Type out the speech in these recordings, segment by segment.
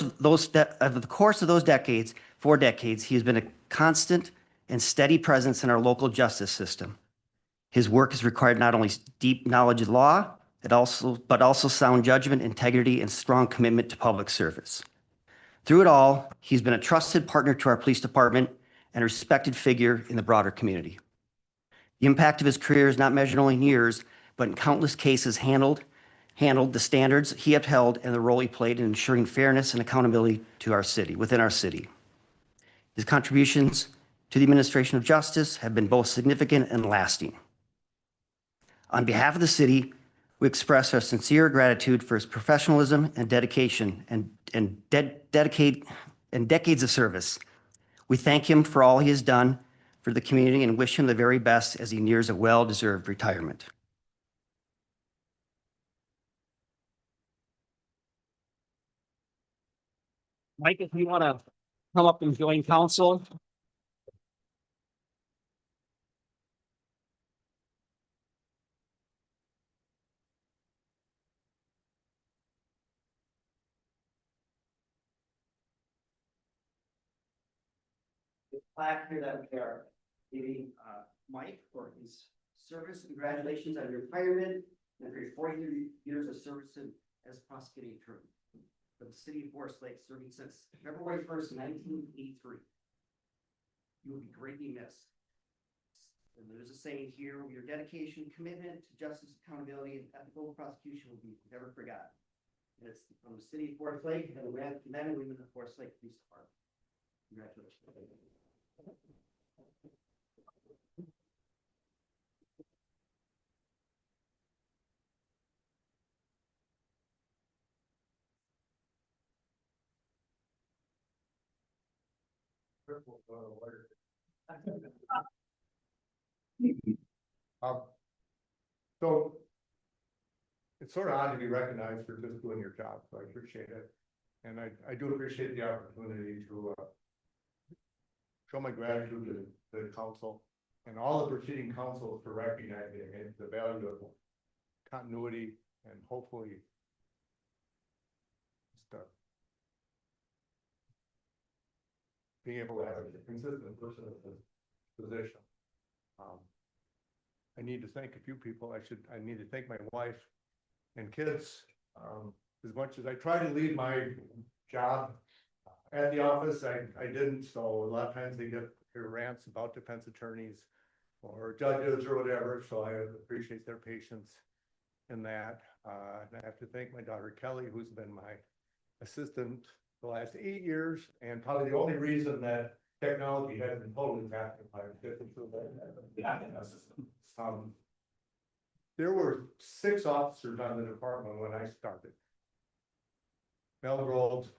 over the course of those decades, 4 decades, he has been a constant and steady presence in our local justice system. His work has required not only deep knowledge of law, but also sound judgment, integrity, and strong commitment to public service. Through it all, he's been a trusted partner to our police department and a respected figure in the broader community. The impact of his career is not measured only in years, but in countless cases handled the standards he upheld and the role he played in ensuring fairness and accountability to our city, within our city. His contributions to the administration of justice have been both significant and lasting. On behalf of the city, we express our sincere gratitude for his professionalism and dedication and decades of service. We thank him for all he has done for the community and wish him the very best as he nears a well-deserved retirement. Mike, if you want to come up and join council. The plaque here that we are giving Mike for his service. Congratulations on your retirement and for your 43 years of service as prosecuting attorney for the city of Forest Lake, serving since February 1st, 1983. You will be greatly missed. And there's a saying here, your dedication, commitment to justice, accountability, and ethical prosecution will be never forgotten. And it's from the city of Forest Lake and the men and women of the Forest Lake Police Department. Congratulations. So it's sort of odd to be recognized for just doing your job, so I appreciate it. And I do appreciate the opportunity to show my gratitude to the council and all the preceding councils for recognizing the value of continuity and hopefully just being able to have a consistent person in this position. I need to thank a few people. I need to thank my wife and kids. As much as I try to lead my job at the office, I didn't. So a lot of times they get their rants about defense attorneys or judges or whatever. So I appreciate their patience in that. And I have to thank my daughter Kelly, who's been my assistant the last 8 years, and probably the only reason that technology hasn't totally backfired. There were 6 officers on the department when I started. Mel Groves,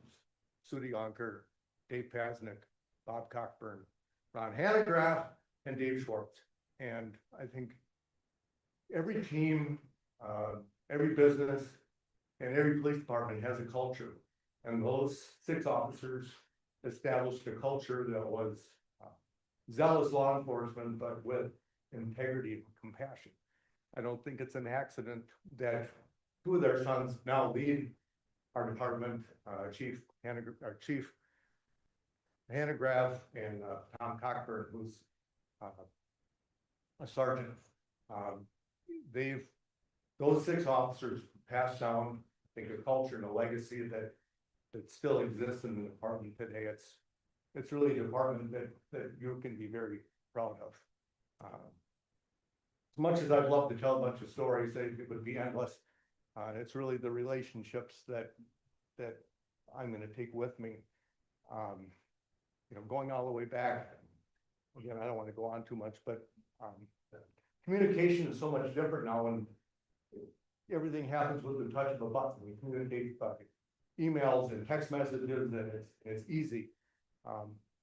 Sudi Onker, Dave Pasnick, Bob Cockburn, Ron Hanegraaff, and Dave Schwartz. And I think every team, every business, and every police department has a culture. And those 6 officers established a culture that was zealous law enforcement, but with integrity and compassion. I don't think it's an accident that 2 of their sons now lead our department, Chief Hanegraaff and Tom Cockburn, who's a sergeant. Those 6 officers passed down, I think, a culture and a legacy that still exists in the department today. It's really a department that you can be very proud of. As much as I'd love to tell a bunch of stories, it would be endless. It's really the relationships that I'm going to take with me. Going all the way back. Again, I don't want to go on too much, but communication is so much different now, and everything happens with the touch of a button. We communicate by emails and text messages, and it's easy.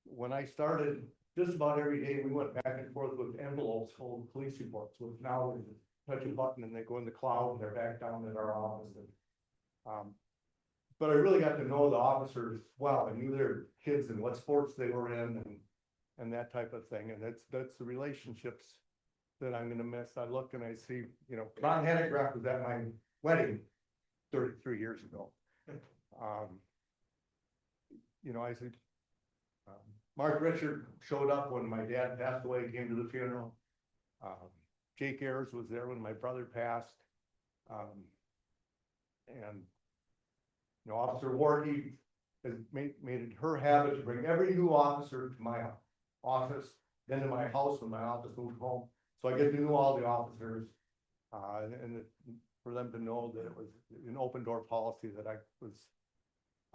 When I started, just about every day we went back and forth with envelopes full of police reports, which now we touch a button and they go in the cloud and they're back down at our office. But I really got to know the officers well. I knew their kids and what sports they were in and that type of thing. And that's the relationships that I'm going to miss. I look and I see, Ron Hanegraaff was at my wedding 33 years ago. I said, Mark Richard showed up when my dad passed away, came to the funeral. Jake Ayers was there when my brother passed. And, Officer Wardy has made it her habit to bring every new officer to my office, then to my house when my office moved home. So I get to know all the officers, and for them to know that it was an open door policy that I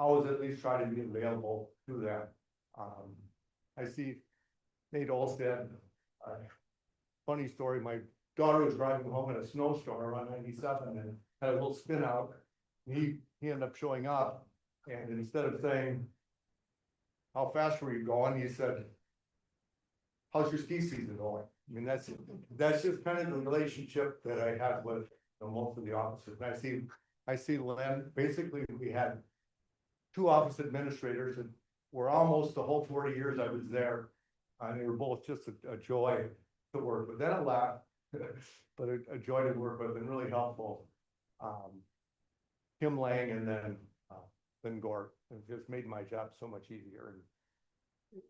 was at least trying to be available to them. I see Nate Olstead, funny story, my daughter was driving home in a snowstorm on 97 and had a little spin out. He ended up showing up, and instead of saying, "How fast were you going?" he said, "How's your ski season going?" I mean, that's just kind of the relationship that I had with most of the officers. And I see Lynn, basically we had two office administrators that were almost the whole 40 years I was there. And they were both just a joy to work with. Then a lot, but a joy to work with and really helpful. Kim Lang and then Lynn Gore. It just made my job so much easier. And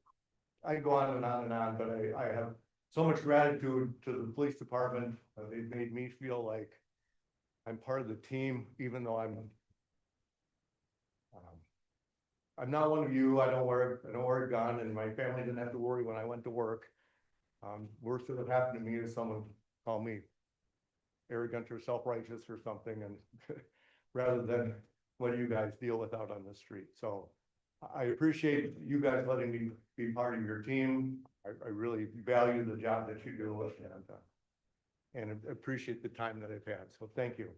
I go on and on and on, but I have so much gratitude to the police department. They've made me feel like I'm part of the team, even though I'm not one of you. I don't wear a gun, and my family didn't have to worry when I went to work. Worst that would happen to me is someone call me arrogant or self-righteous or something, and rather than what you guys deal with out on the street. So I appreciate you guys letting me be part of your team. I really value the job that you do, and appreciate the time that I've had. So thank you.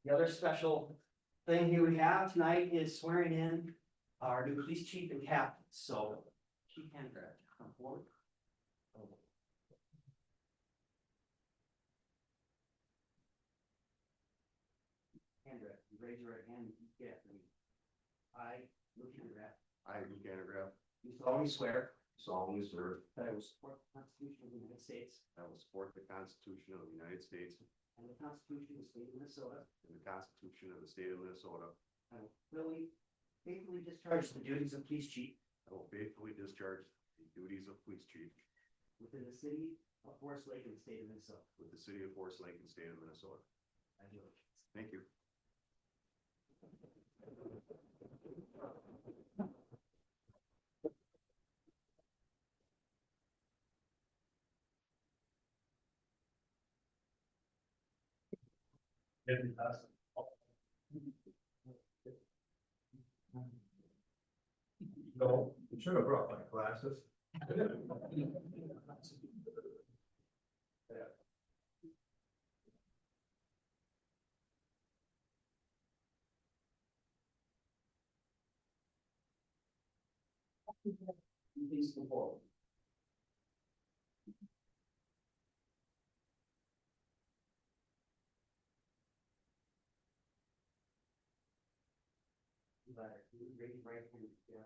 The other special thing here we have tonight is swearing in our new police chief and captain. So Chief Hanegraaff, come forward. Hanegraaff, you raise your right hand and repeat after me. I, Luke Hanegraaff. I, Luke Hanegraaff, Do solemnly swear solemnly swear that I will support the Constitution of the United States I will support the Constitution of the United States and the Constitution of the State of Minnesota. and the Constitution of the State of Minnesota. I will faithfully discharge the duties of police chief I will faithfully discharge the duties of police chief within the city of Forest Lake and the state of Minnesota. with the city of Forest Lake and state of Minnesota. Congratulations. Thank you. No, you should have brought my glasses. Please come forward. Raise your right hand. Yeah.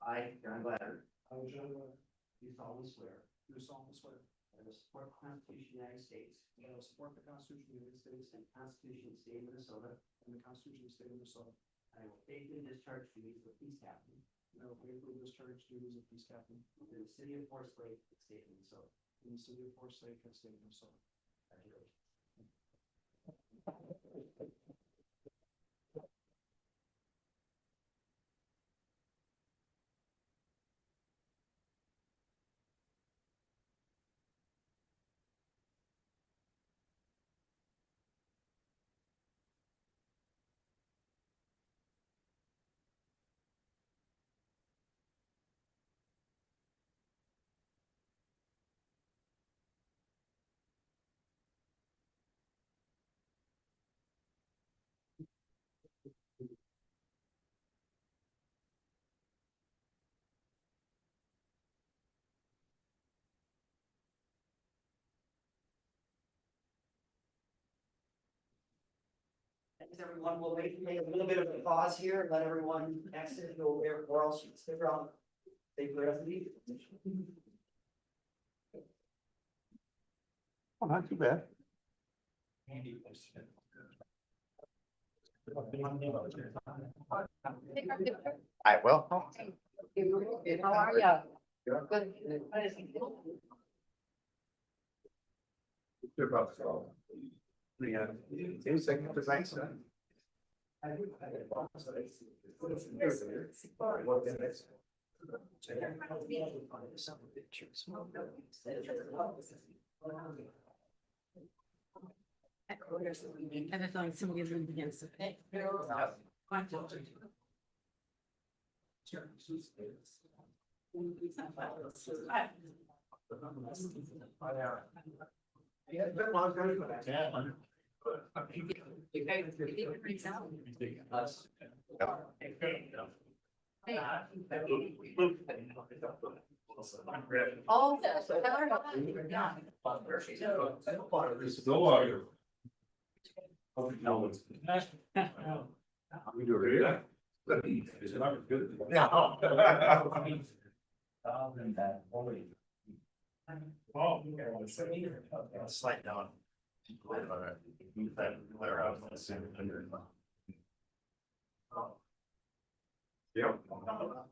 I, John Gladder. I, John Gladder. Do solemnly swear. Do solemnly swear. That I will support the Constitution of the United States. That I will support the Constitution of the United States and the Constitution of the State of Minnesota. And the Constitution of the State of Minnesota. I will faithfully discharge duties of police captain. And I will faithfully discharge duties of police captain. In the city of Forest Lake, the state of Minnesota. In the city of Forest Lake, the state of Minnesota. Congratulations. Everyone will make a little bit of a pause here, let everyone exit, go there, or else you can stick around. Take the rest of the meeting. Oh, not too bad. I will. How are you? Good. Yeah. 2 seconds to thanks. And I thought somebody was against it. Yeah, it's been a long time. Oh. We do it, yeah. It's not good. Oh. Slide down. Yeah. Wait.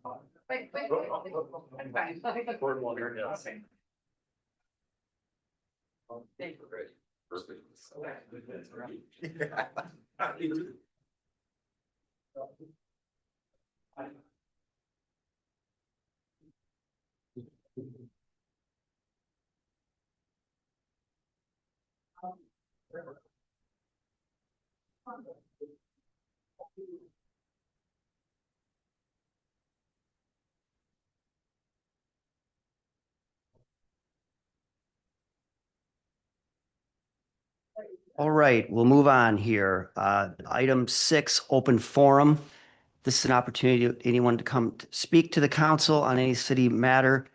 All right, we'll move on here. Item 6, open forum. This is an opportunity for anyone to come to speak to the council on any city matter.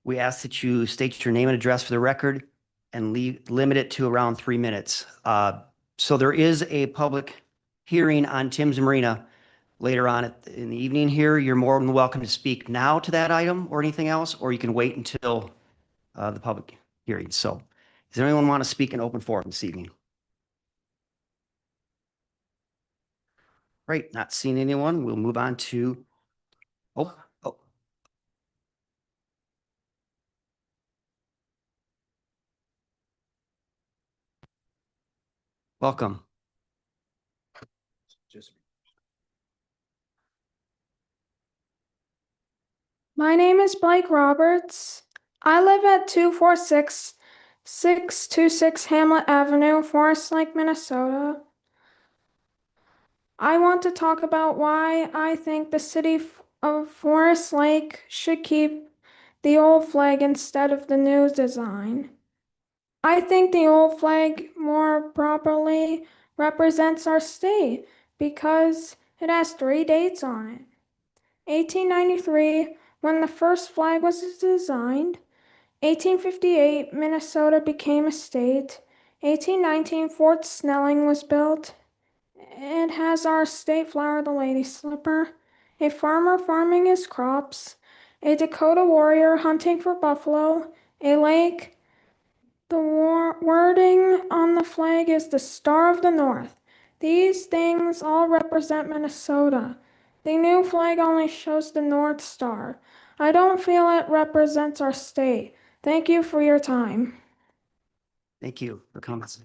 We ask that you state your name and address for the record and limit it to around 3 minutes. So there is a public hearing on Tim's Marina later on in the evening here. You're more than welcome to speak now to that item or anything else, or you can wait until the public hearing. So does anyone want to speak in open forum this evening? Right, not seeing anyone. We'll move on to, oh. Welcome. My name is Blake Roberts. I live at 246 Hamlet Avenue, Forest Lake, Minnesota. I want to talk about why I think the city of Forest Lake should keep the old flag instead of the new design. I think the old flag more properly represents our state because it has 3 dates on it. 1893, when the first flag was designed. 1858, Minnesota became a state. 1819, Fort Snelling was built. It has our state flower, the lady slipper. A farmer farming his crops. A Dakota warrior hunting for buffalo. A lake. The wording on the flag is the Star of the North. These things all represent Minnesota. The new flag only shows the North Star. I don't feel it represents our state. Thank you for your time. Thank you for comments.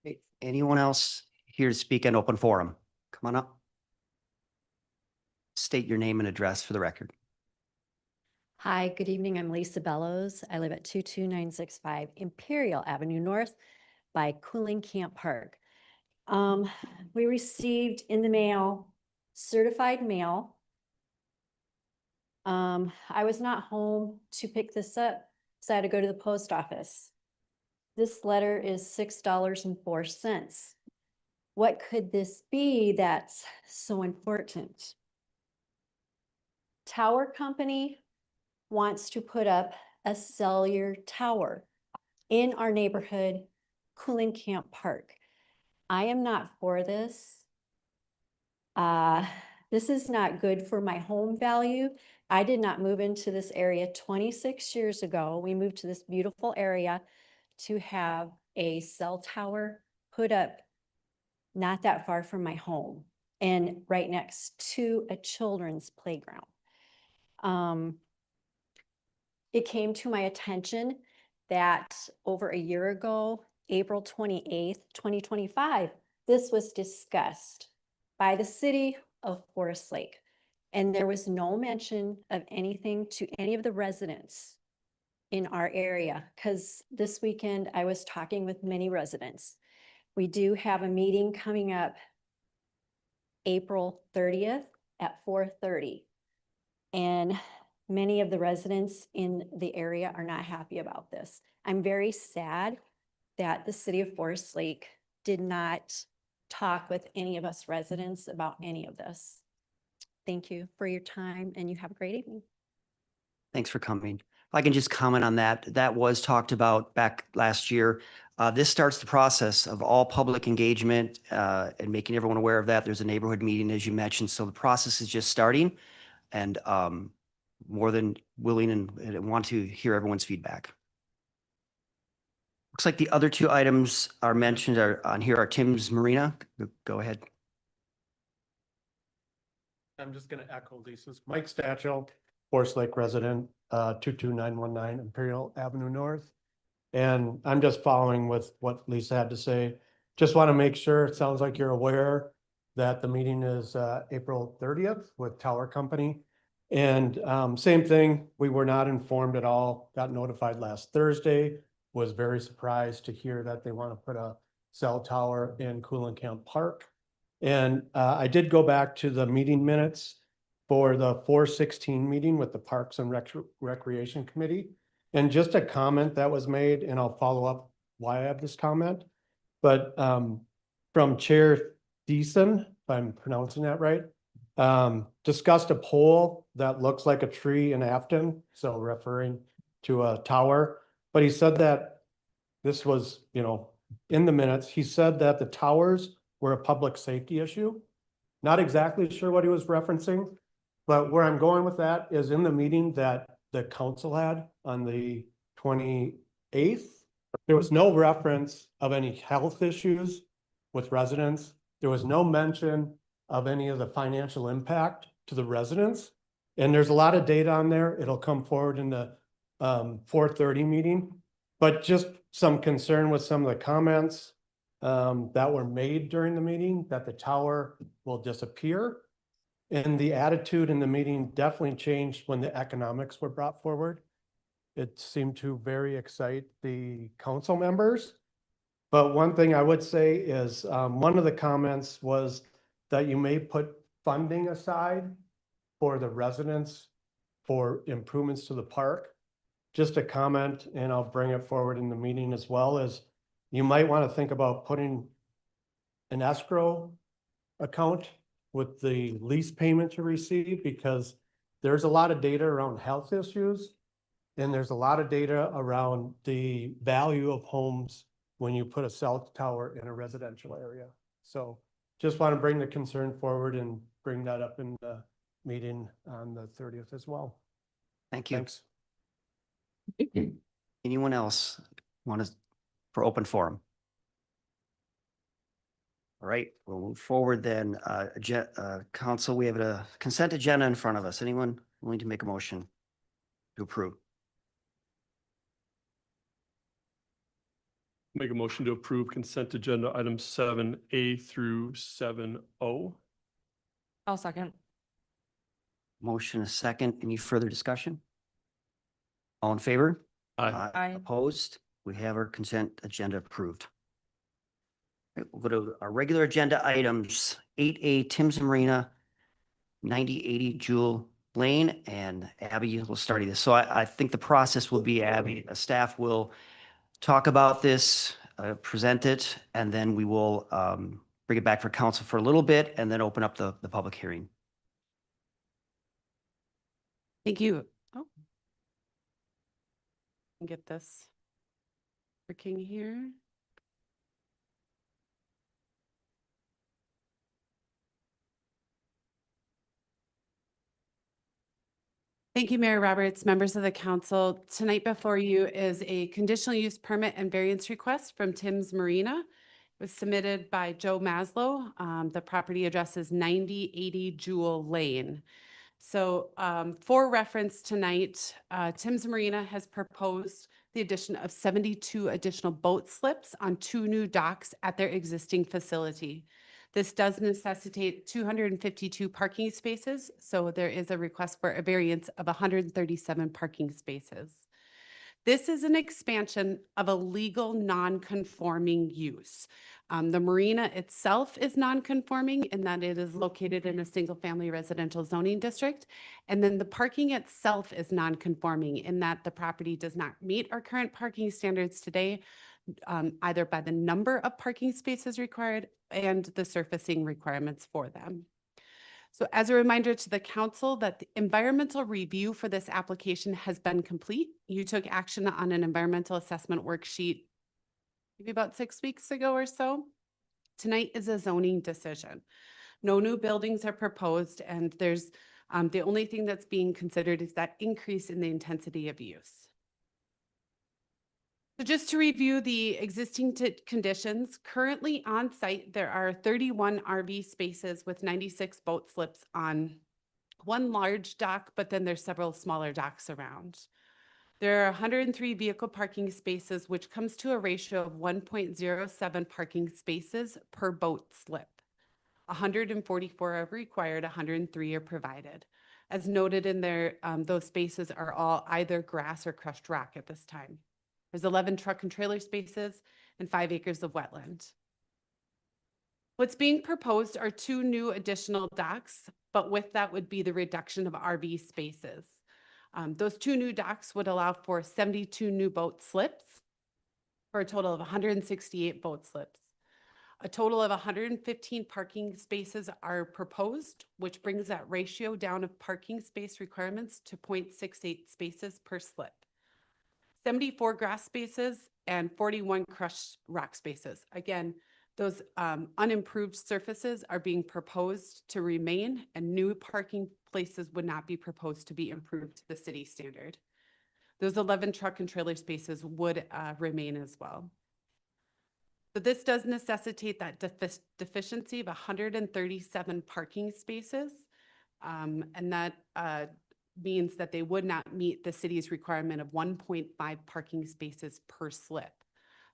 Okay, anyone else here to speak in open forum? Come on up. State your name and address for the record. Hi, good evening. I'm Lisa Bellows. I live at 22965 Imperial Avenue North by Cooling Camp Park. We received in the mail, certified mail. I was not home to pick this up, so I had to go to the post office. This letter is $6.04. What could this be that's so important? Tower Company wants to put up a cellular tower. in our neighborhood, Cooling Camp Park. I am not for this. This is not good for my home value. I did not move into this area 26 years ago. We moved to this beautiful area to have a cell tower put up not that far from my home and right next to a children's playground. It came to my attention that over a year ago, April 28th, 2025, this was discussed by the city of Forest Lake. And there was no mention of anything to any of the residents in our area, because this weekend I was talking with many residents. We do have a meeting coming up April 30th at 4:30. And many of the residents in the area are not happy about this. I'm very sad that the city of Forest Lake did not talk with any of us residents about any of this. Thank you for your time and you have a great evening. Thanks for coming. If I can just comment on that, that was talked about back last year. This starts the process of all public engagement and making everyone aware of that. There's a neighborhood meeting, as you mentioned, so the process is just starting, and more than willing and want to hear everyone's feedback. Looks like the other two items are mentioned on here are Tim's Marina. Go ahead. I'm just gonna echo Lisa's. Mike Stachel, Forest Lake resident, 22919 Imperial Avenue North. And I'm just following with what Lisa had to say. Just want to make sure, it sounds like you're aware that the meeting is April 30th with Tower Company. And same thing, we were not informed at all, got notified last Thursday, was very surprised to hear that they want to put a cell tower in Cooling Camp Park. And I did go back to the meeting minutes for the 4/16 meeting with the Parks and Recreation Committee. And just a comment that was made, and I'll follow up why I have this comment. But from Chair Deason, if I'm pronouncing that right, discussed a pole that looks like a tree in Afton, so referring to a tower. But he said that this was, in the minutes, he said that the towers were a public safety issue. Not exactly sure what he was referencing, but where I'm going with that is in the meeting that the council had on the 28th, there was no reference of any health issues with residents. There was no mention of any of the financial impact to the residents. And there's a lot of data on there. It'll come forward in the 4:30 meeting, but just some concern with some of the comments that were made during the meeting, that the tower will disappear. And the attitude in the meeting definitely changed when the economics were brought forward. It seemed to very excite the council members. But one thing I would say is one of the comments was that you may put funding aside for the residents for improvements to the park. Just a comment, and I'll bring it forward in the meeting as well, is you might want to think about putting an escrow account with the lease payment to receive, because there's a lot of data around health issues. And there's a lot of data around the value of homes when you put a cell tower in a residential area. So just want to bring the concern forward and bring that up in the meeting on the 30th as well. Thank you. Thanks. Anyone else want to, for open forum? All right, we'll move forward then. Council, we have a consent agenda in front of us. Anyone willing to make a motion to approve? Make a motion to approve consent agenda items 7A through 7O. I'll second. Motion a second. Any further discussion? All in favor? Aye. Aye. Opposed? We have our consent agenda approved. All right, we'll go to our regular agenda items. 8A, Tim's Marina, 9080 Jewel Lane, and Abby will start this. So I think the process will be, Abby, staff will talk about this, present it, and then we will bring it back for council for a little bit and then open up the public hearing. Thank you. Oh. Get this. Working here. Thank you, Mayor Roberts, members of the council. Tonight before you is a conditional use permit and variance request from Tim's Marina. It was submitted by Joe Maslow. The property address is 9080 Jewel Lane. So for reference tonight, Tim's Marina has proposed the addition of 72 additional boat slips on 2 new docks at their existing facility. This does necessitate 252 parking spaces, so there is a request for a variance of 137 parking spaces. This is an expansion of a legal non-conforming use. The marina itself is non-conforming in that it is located in a single-family residential zoning district. And then the parking itself is non-conforming in that the property does not meet our current parking standards today, either by the number of parking spaces required and the surfacing requirements for them. So as a reminder to the council that the environmental review for this application has been complete. You took action on an environmental assessment worksheet maybe about 6 weeks ago or so. Tonight is a zoning decision. No new buildings are proposed, and there's the only thing that's being considered is that increase in the intensity of use. So just to review the existing conditions, currently on site, there are 31 RV spaces with 96 boat slips on one large dock, but then there's several smaller docks around. There are 103 vehicle parking spaces, which comes to a ratio of 1.07 parking spaces per boat slip. 144 are required, 103 are provided. As noted in there, those spaces are all either grass or crushed rock at this time. There's 11 truck and trailer spaces and 5 acres of wetland. What's being proposed are 2 new additional docks, but with that would be the reduction of RV spaces. Those 2 new docks would allow for 72 new boat slips for a total of 168 boat slips. A total of 115 parking spaces are proposed, which brings that ratio down of parking space requirements to 0.68 spaces per slip. 74 grass spaces and 41 crushed rock spaces. Again, those unimproved surfaces are being proposed to remain, and new parking places would not be proposed to be improved to the city standard. Those 11 truck and trailer spaces would remain as well. So this does necessitate that deficiency of 137 parking spaces, and that means that they would not meet the city's requirement of 1.5 parking spaces per slip.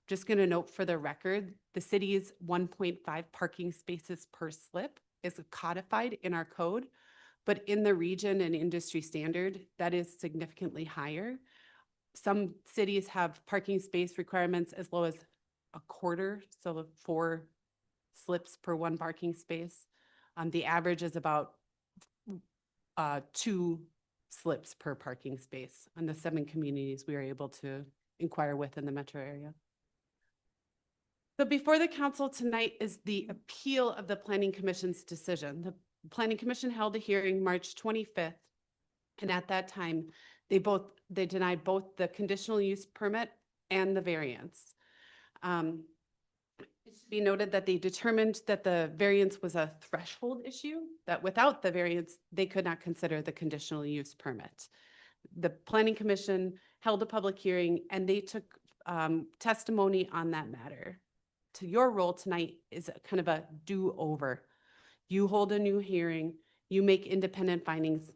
Just going to note for the record, the city's 1.5 parking spaces per slip is codified in our code, but in the region and industry standard, that is significantly higher. Some cities have parking space requirements as low as a quarter, so 4 slips per 1 parking space. The average is about 2 slips per parking space on the 7 communities we were able to inquire with in the metro area. So before the council tonight is the appeal of the Planning Commission's decision. The Planning Commission held a hearing March 25th, and at that time, they denied both the conditional use permit and the variance. It should be noted that they determined that the variance was a threshold issue, that without the variance, they could not consider the conditional use permit. The Planning Commission held a public hearing, and they took testimony on that matter. To your role tonight is kind of a do-over. You hold a new hearing, you make independent findings,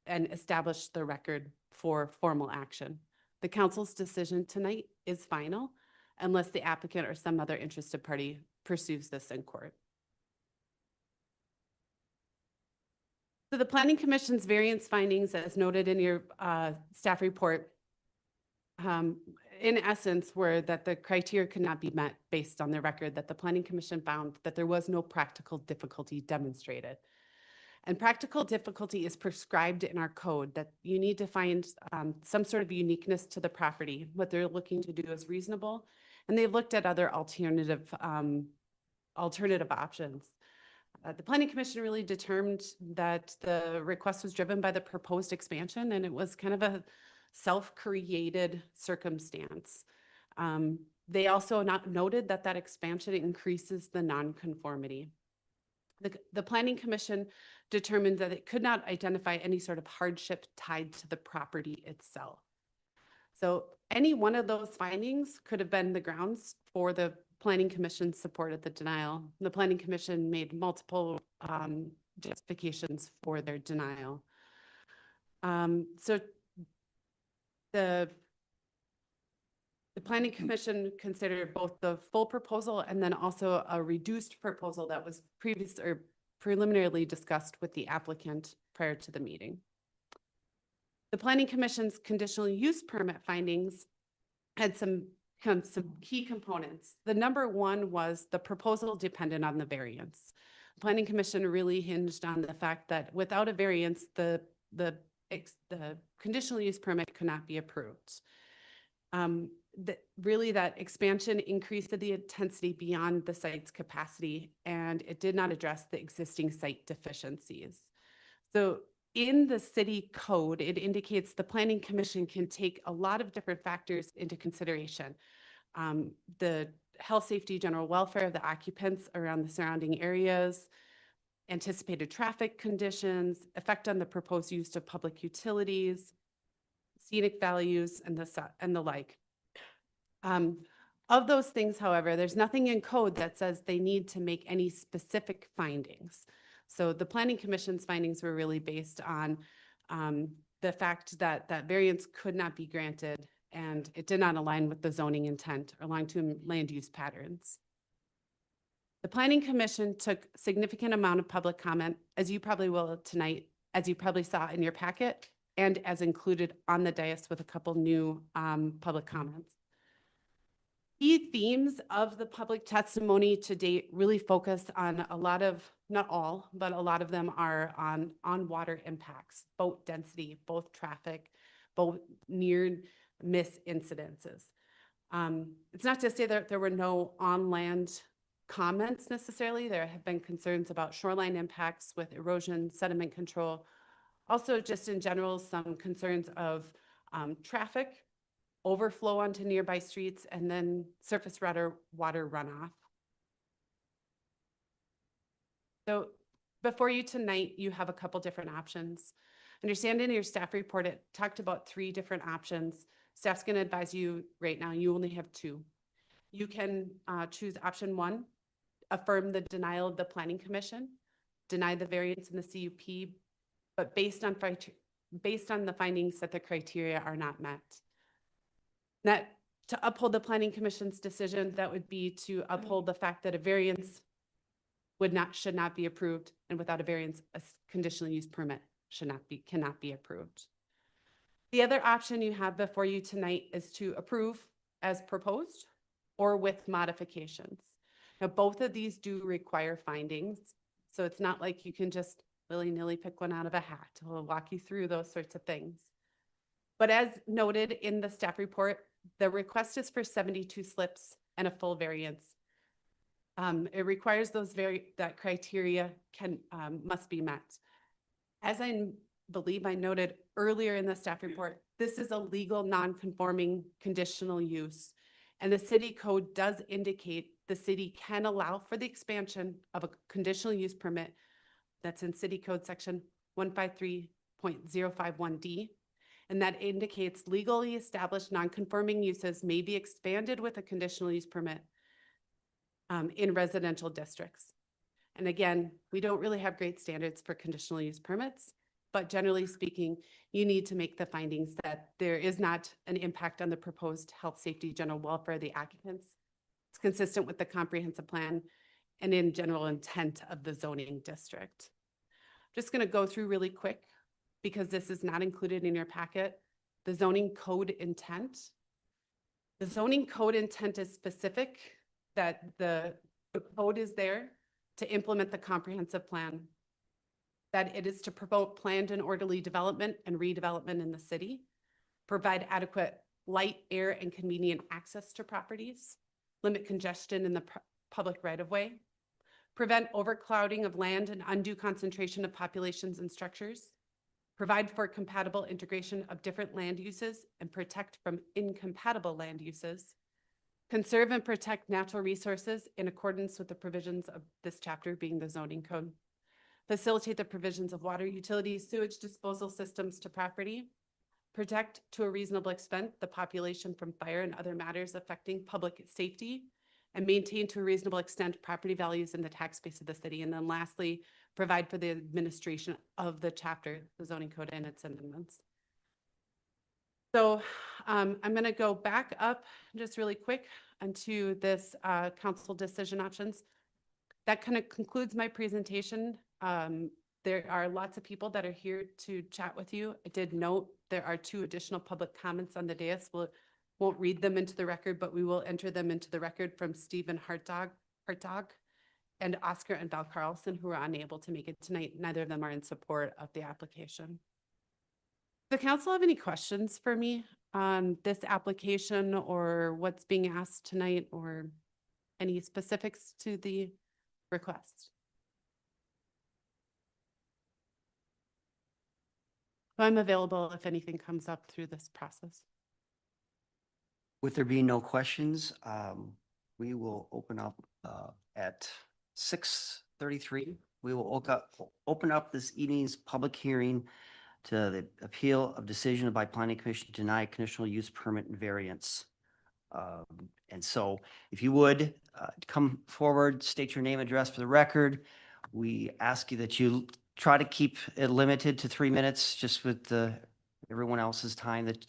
and establish the record for formal action. The council's decision tonight is final unless the applicant or some other interested party pursues this in court. So the Planning Commission's variance findings, as noted in your staff report, in essence, were that the criteria could not be met based on the record that the Planning Commission found that there was no practical difficulty demonstrated. And practical difficulty is prescribed in our code, that you need to find some sort of uniqueness to the property. What they're looking to do is reasonable, and they've looked at other alternative options. The Planning Commission really determined that the request was driven by the proposed expansion, and it was kind of a self-created circumstance. They also noted that that expansion increases the nonconformity. The Planning Commission determined that it could not identify any sort of hardship tied to the property itself. So any one of those findings could have been the grounds for the Planning Commission's support of the denial. The Planning Commission made multiple justifications for their denial. So the Planning Commission considered both the full proposal and then also a reduced proposal that was preliminarily discussed with the applicant prior to the meeting. The Planning Commission's conditional use permit findings had some key components. The number one was the proposal dependent on the variance. The Planning Commission really hinged on the fact that without a variance, the conditional use permit could not be approved. Really that expansion increased the intensity beyond the site's capacity, and it did not address the existing site deficiencies. So in the city code, it indicates the Planning Commission can take a lot of different factors into consideration. The health, safety, general welfare of the occupants around the surrounding areas, anticipated traffic conditions, effect on the proposed use of public utilities, scenic values, and the like. Of those things, however, there's nothing in code that says they need to make any specific findings. So the Planning Commission's findings were really based on the fact that that variance could not be granted and it did not align with the zoning intent or long-term land use patterns. The Planning Commission took significant amount of public comment, as you probably will tonight, as you probably saw in your packet, and as included on the dais with a couple new public comments. Key themes of the public testimony to date really focus on a lot of, not all, but a lot of them are on water impacts, boat density, both traffic, both near miss incidences. It's not to say that there were no on-land comments necessarily. There have been concerns about shoreline impacts with erosion, sediment control. Also, just in general, some concerns of traffic, overflow onto nearby streets, and then surface water runoff. So before you tonight, you have a couple different options. Understand in your staff report, it talked about 3 different options. Staff's going to advise you right now, you only have 2. You can choose option 1, affirm the denial of the Planning Commission, deny the variance in the CUP, but based on the findings that the criteria are not met. That to uphold the Planning Commission's decision, that would be to uphold the fact that a variance should not be approved, and without a variance, a conditional use permit cannot be approved. The other option you have before you tonight is to approve as proposed or with modifications. Now, both of these do require findings, so it's not like you can just willy-nilly pick one out of a hat. We'll walk you through those sorts of things. But as noted in the staff report, the request is for 72 slips and a full variance. It requires that criteria must be met. As I believe I noted earlier in the staff report, this is a legal non-conforming conditional use, and the city code does indicate the city can allow for the expansion of a conditional use permit that's in city code section 153.051D. And that indicates legally established non-conforming uses may be expanded with a conditional use permit in residential districts. And again, we don't really have great standards for conditional use permits, but generally speaking, you need to make the findings that there is not an impact on the proposed health, safety, general welfare of the occupants. It's consistent with the comprehensive plan and in general intent of the zoning district. I'm just going to go through really quick, because this is not included in your packet, the zoning code intent. The zoning code intent is specific, that the code is there to implement the comprehensive plan, that it is to promote planned and orderly development and redevelopment in the city, provide adequate light, air, and convenient access to properties, limit congestion in the public right-of-way, prevent overcrowding of land and undue concentration of populations and structures, provide for compatible integration of different land uses and protect from incompatible land uses, conserve and protect natural resources in accordance with the provisions of this chapter being the zoning code, facilitate the provisions of water utilities, sewage disposal systems to property, protect to a reasonable extent the population from fire and other matters affecting public safety, and maintain to a reasonable extent property values in the tax base of the city. And then lastly, provide for the administration of the chapter, the zoning code and its amendments. So I'm going to go back up just really quick onto this council decision options. That kind of concludes my presentation. There are lots of people that are here to chat with you. I did note there are 2 additional public comments on the dais. Won't read them into the record, but we will enter them into the record from Stephen Hartog and Oscar and Val Carlson, who are unable to make it tonight. Neither of them are in support of the application. Does the council have any questions for me on this application or what's being asked tonight or any specifics to the request? I'm available if anything comes up through this process. With there being no questions, we will open up at 6:33. We will open up this evening's public hearing to the appeal of decision by planning commission to deny conditional use permit and variance. And so if you would come forward, state your name, address for the record. We ask you that you try to keep it limited to 3 minutes, just with everyone else's time, that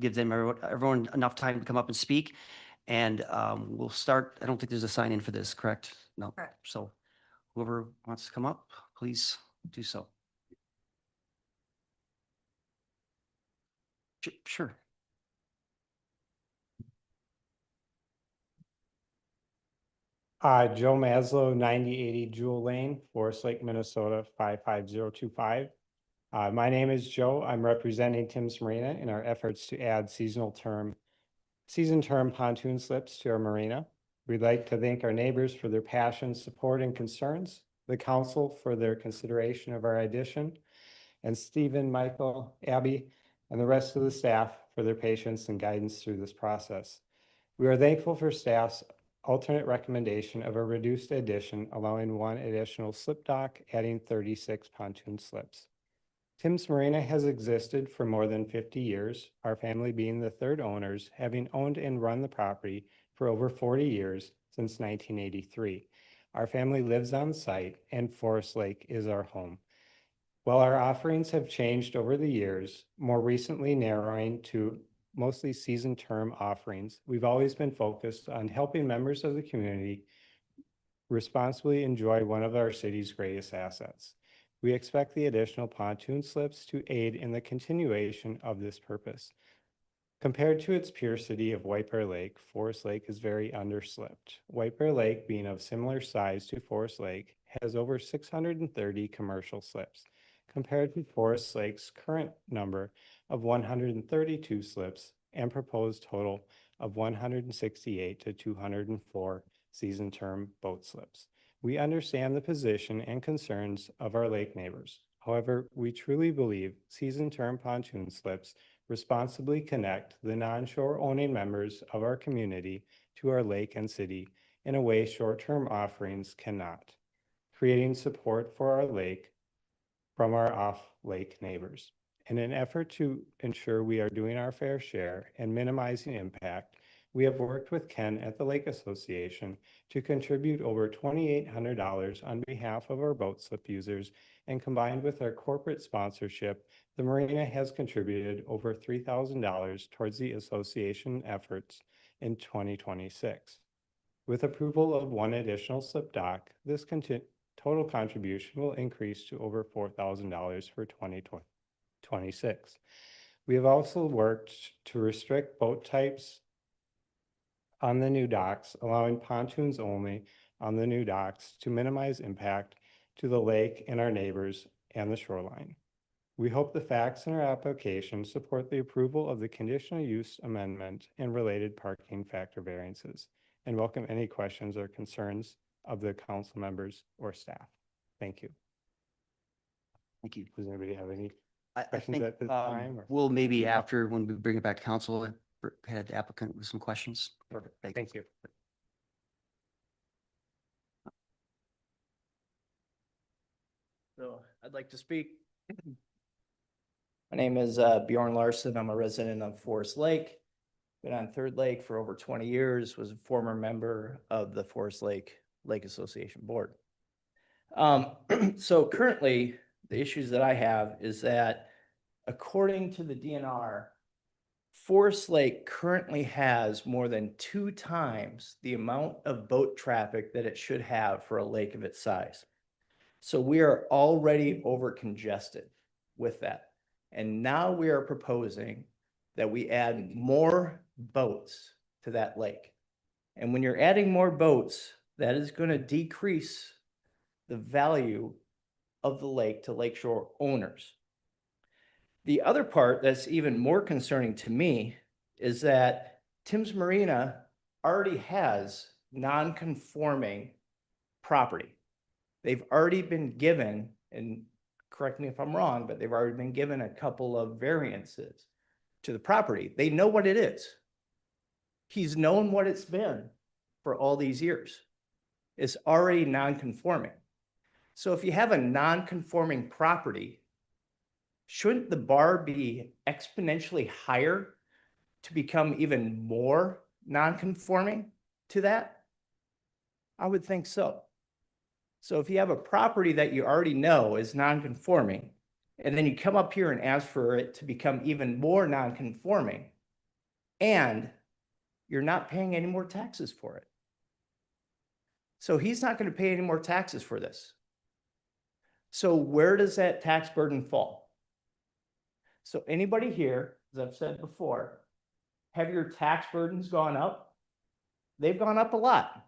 give them everyone enough time to come up and speak. And we'll start. I don't think there's a sign in for this, correct? No. Correct. So whoever wants to come up, please do so. Sure. Joe Maslow, 9080 Jewel Lane, Forest Lake, Minnesota, 55025. My name is Joe. I'm representing Tim's Marina in our efforts to add season term pontoon slips to our marina. We'd like to thank our neighbors for their passion, support, and concerns, the council for their consideration of our addition, and Stephen, Michael, Abby, and the rest of the staff for their patience and guidance through this process. We are thankful for staff's alternate recommendation of a reduced addition, allowing 1 additional slip dock, adding 36 pontoon slips. Tim's Marina has existed for more than 50 years, our family being the 3rd owners, having owned and run the property for over 40 years since 1983. Our family lives on site and Forest Lake is our home. While our offerings have changed over the years, more recently narrowing to mostly season term offerings, we've always been focused on helping members of the community responsibly enjoy one of our city's greatest assets. We expect the additional pontoon slips to aid in the continuation of this purpose. Compared to its peer city of White Bear Lake, Forest Lake is very underslipped. White Bear Lake, being of similar size to Forest Lake, has over 630 commercial slips, compared to Forest Lake's current number of 132 slips and proposed total of 168 to 204 season term boat slips. We understand the position and concerns of our lake neighbors. However, we truly believe season term pontoon slips responsibly connect the non-shore owning members of our community to our lake and city in a way short-term offerings cannot, creating support for our lake from our off-lake neighbors. In an effort to ensure we are doing our fair share and minimizing impact, we have worked with Ken at the Lake Association to contribute over $2,800 on behalf of our boat slip users, and combined with our corporate sponsorship, the marina has contributed over $3,000 towards the association efforts in 2026. With approval of 1 additional slip dock, this total contribution will increase to over $4,000 for 2026. We have also worked to restrict boat types on the new docks, allowing pontoons only on the new docks to minimize impact to the lake and our neighbors and the shoreline. We hope the facts in our application support the approval of the conditional use amendment and related parking factor variances, and welcome any questions or concerns of the council members or staff. Thank you. Thank you. Does anybody have any I questions think at this time, or- we'll maybe after, when we bring it back to council, had applicant with some questions. Perfect. Thank you. So I'd like to speak. My name is Bjorn Larson. I'm a resident of Forest Lake. Been on Third Lake for over 20 years, was a former member of the Forest Lake Lake Association Board. So currently, the issues that I have is that according to the DNR, Forest Lake currently has more than 2 times the amount of boat traffic that it should have for a lake of its size. So we are already over congested with that. And now we are proposing that we add more boats to that lake. And when you're adding more boats, that is going to decrease the value of the lake to lakeshore owners. The other part that's even more concerning to me is that Tim's Marina already has non-conforming property. They've already been given, and correct me if I'm wrong, but they've already been given a couple of variances to the property. They know what it is. He's known what it's been for all these years. It's already non-conforming. So if you have a non-conforming property, shouldn't the bar be exponentially higher to become even more non-conforming to that? I would think so. So if you have a property that you already know is non-conforming, and then you come up here and ask for it to become even more non-conforming, and you're not paying any more taxes for it. So he's not going to pay any more taxes for this. So where does that tax burden fall? So anybody here, as I've said before, have your tax burdens gone up? They've gone up a lot.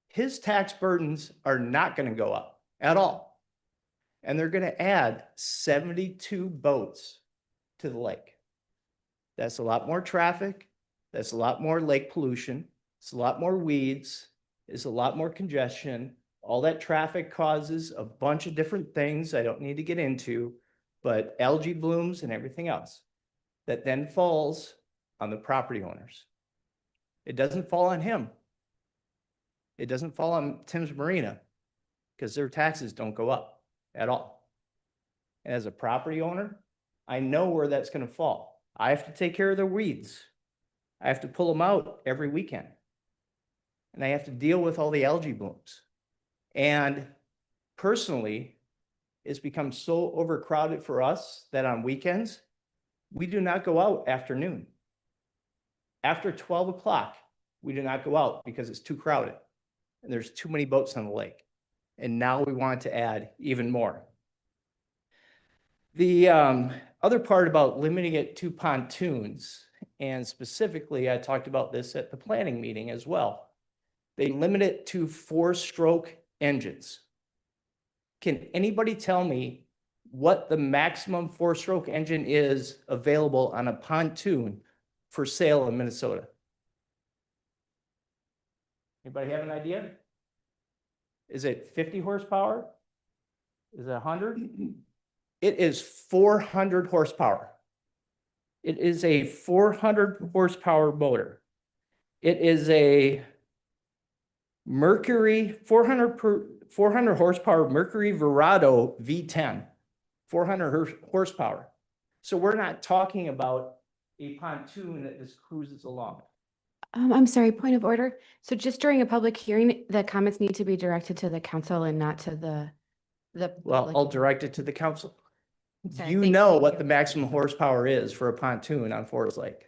His tax burdens are not going to go up at all. And they're going to add 72 boats to the lake. That's a lot more traffic. That's a lot more lake pollution. It's a lot more weeds. It's a lot more congestion. All that traffic causes a bunch of different things I don't need to get into, but algae blooms and everything else that then falls on the property owners. It doesn't fall on him. It doesn't fall on Tim's Marina because their taxes don't go up at all. And as a property owner, I know where that's going to fall. I have to take care of the weeds. I have to pull them out every weekend. And I have to deal with all the algae blooms. And personally, it's become so overcrowded for us that on weekends, we do not go out after noon. After 12 o'clock, we do not go out because it's too crowded and there's too many boats on the lake. And now we want to add even more. The other part about limiting it to pontoons, and specifically, I talked about this at the planning meeting as well. They limit it to 4-stroke engines. Can anybody tell me what the maximum 4-stroke engine is available on a pontoon for sale in Minnesota? Anybody have an idea? Is it 50 horsepower? Is it 100? It is 400 horsepower. It is a 400 horsepower motor. It is a Mercury 400 horsepower Mercury Verado V10, 400 horsepower. So we're not talking about a pontoon that just cruises along. I'm sorry, point of order. So just during a public hearing, the comments need to be directed to the council and not to the. Well, public. I'll direct it to the council. Sorry, You thank know you. what the maximum horsepower is for a pontoon on Forest Lake.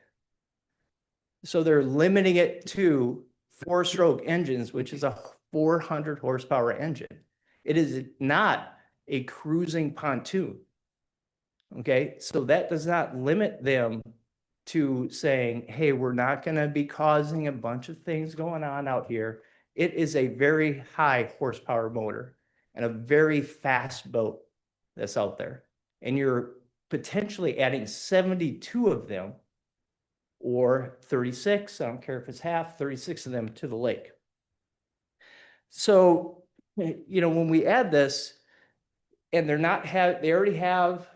So they're limiting it to 4-stroke engines, which is a 400 horsepower engine. It is not a cruising pontoon. Okay, so that does not limit them to saying, hey, we're not going to be causing a bunch of things going on out here. It is a very high horsepower motor and a very fast boat that's out there. And you're potentially adding 72 of them or 36, I don't care if it's half, 36 of them to the lake. So, you know, when we add this and they already have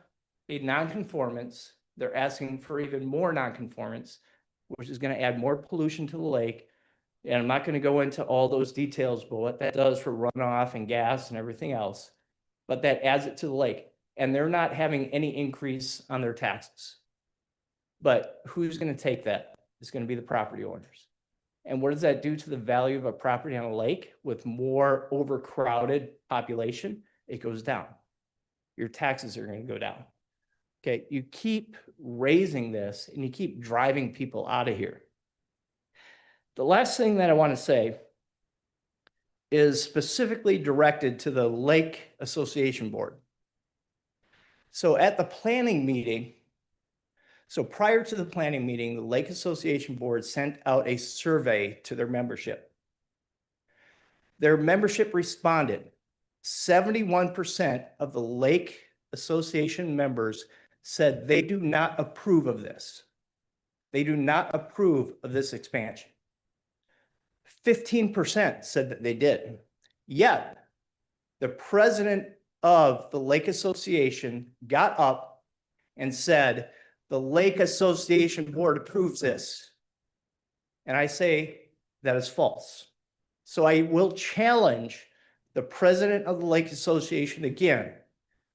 a non-conformance, they're asking for even more non-conformance. which is going to add more pollution to the lake. And I'm not going to go into all those details, but what that does for runoff and gas and everything else, but that adds it to the lake. And they're not having any increase on their taxes. But who's going to take that? It's going to be the property owners. And what does that do to the value of a property on a lake with more overcrowded population? It goes down. Your taxes are going to go down. Okay, you keep raising this and you keep driving people out of here. The last thing that I want to say is specifically directed to the Lake Association Board. So at the planning meeting, so prior to the planning meeting, the Lake Association Board sent out a survey to their membership. Their membership responded. 71% of the Lake Association members said they do not approve of this. They do not approve of this expansion. 15% said that they did. Yet, the president of the Lake Association got up and said, the Lake Association Board approves this. And I say that is false. So I will challenge the president of the Lake Association again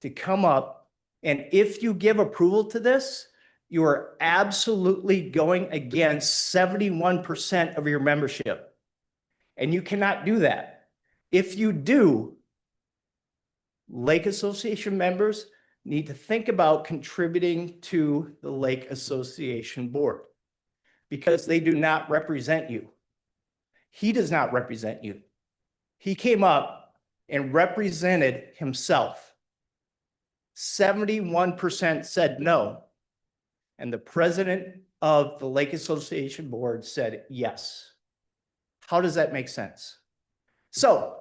to come up, and if you give approval to this, you are absolutely going against 71% of your membership. And you cannot do that. If you do, Lake Association members need to think about contributing to the Lake Association Board because they do not represent you. He does not represent you. He came up and represented himself. 71% said no. And the president of the Lake Association Board said yes. How does that make sense? So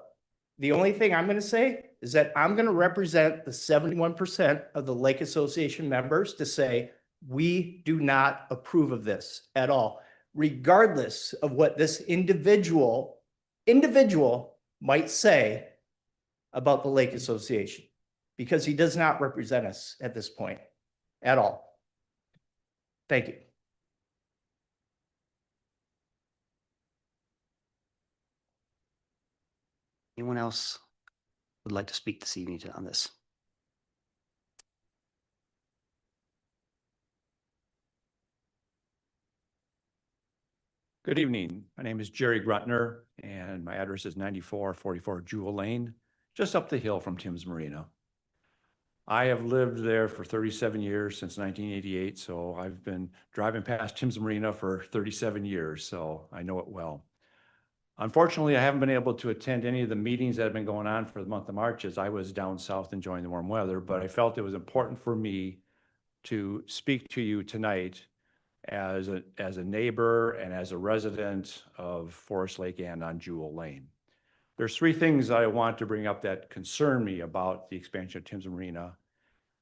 the only thing I'm going to say is that I'm going to represent the 71% of the Lake Association members to say, we do not approve of this at all, regardless of what this individual might say about the Lake Association, because he does not represent us at this point at all. Thank you. Anyone else would like to speak this evening on this? Good evening. My name is Jerry Grutner, and my address is 9444 Jewel Lane, just up the hill from Tim's Marina. I have lived there for 37 years, since 1988, so I've been driving past Tim's Marina for 37 years, so I know it well. Unfortunately, I haven't been able to attend any of the meetings that have been going on for the month of March as I was down south enjoying the warm weather, but I felt it was important for me to speak to you tonight as a neighbor and as a resident of Forest Lake and on Jewel Lane. There's three things I want to bring up that concern me about the expansion of Tim's Marina.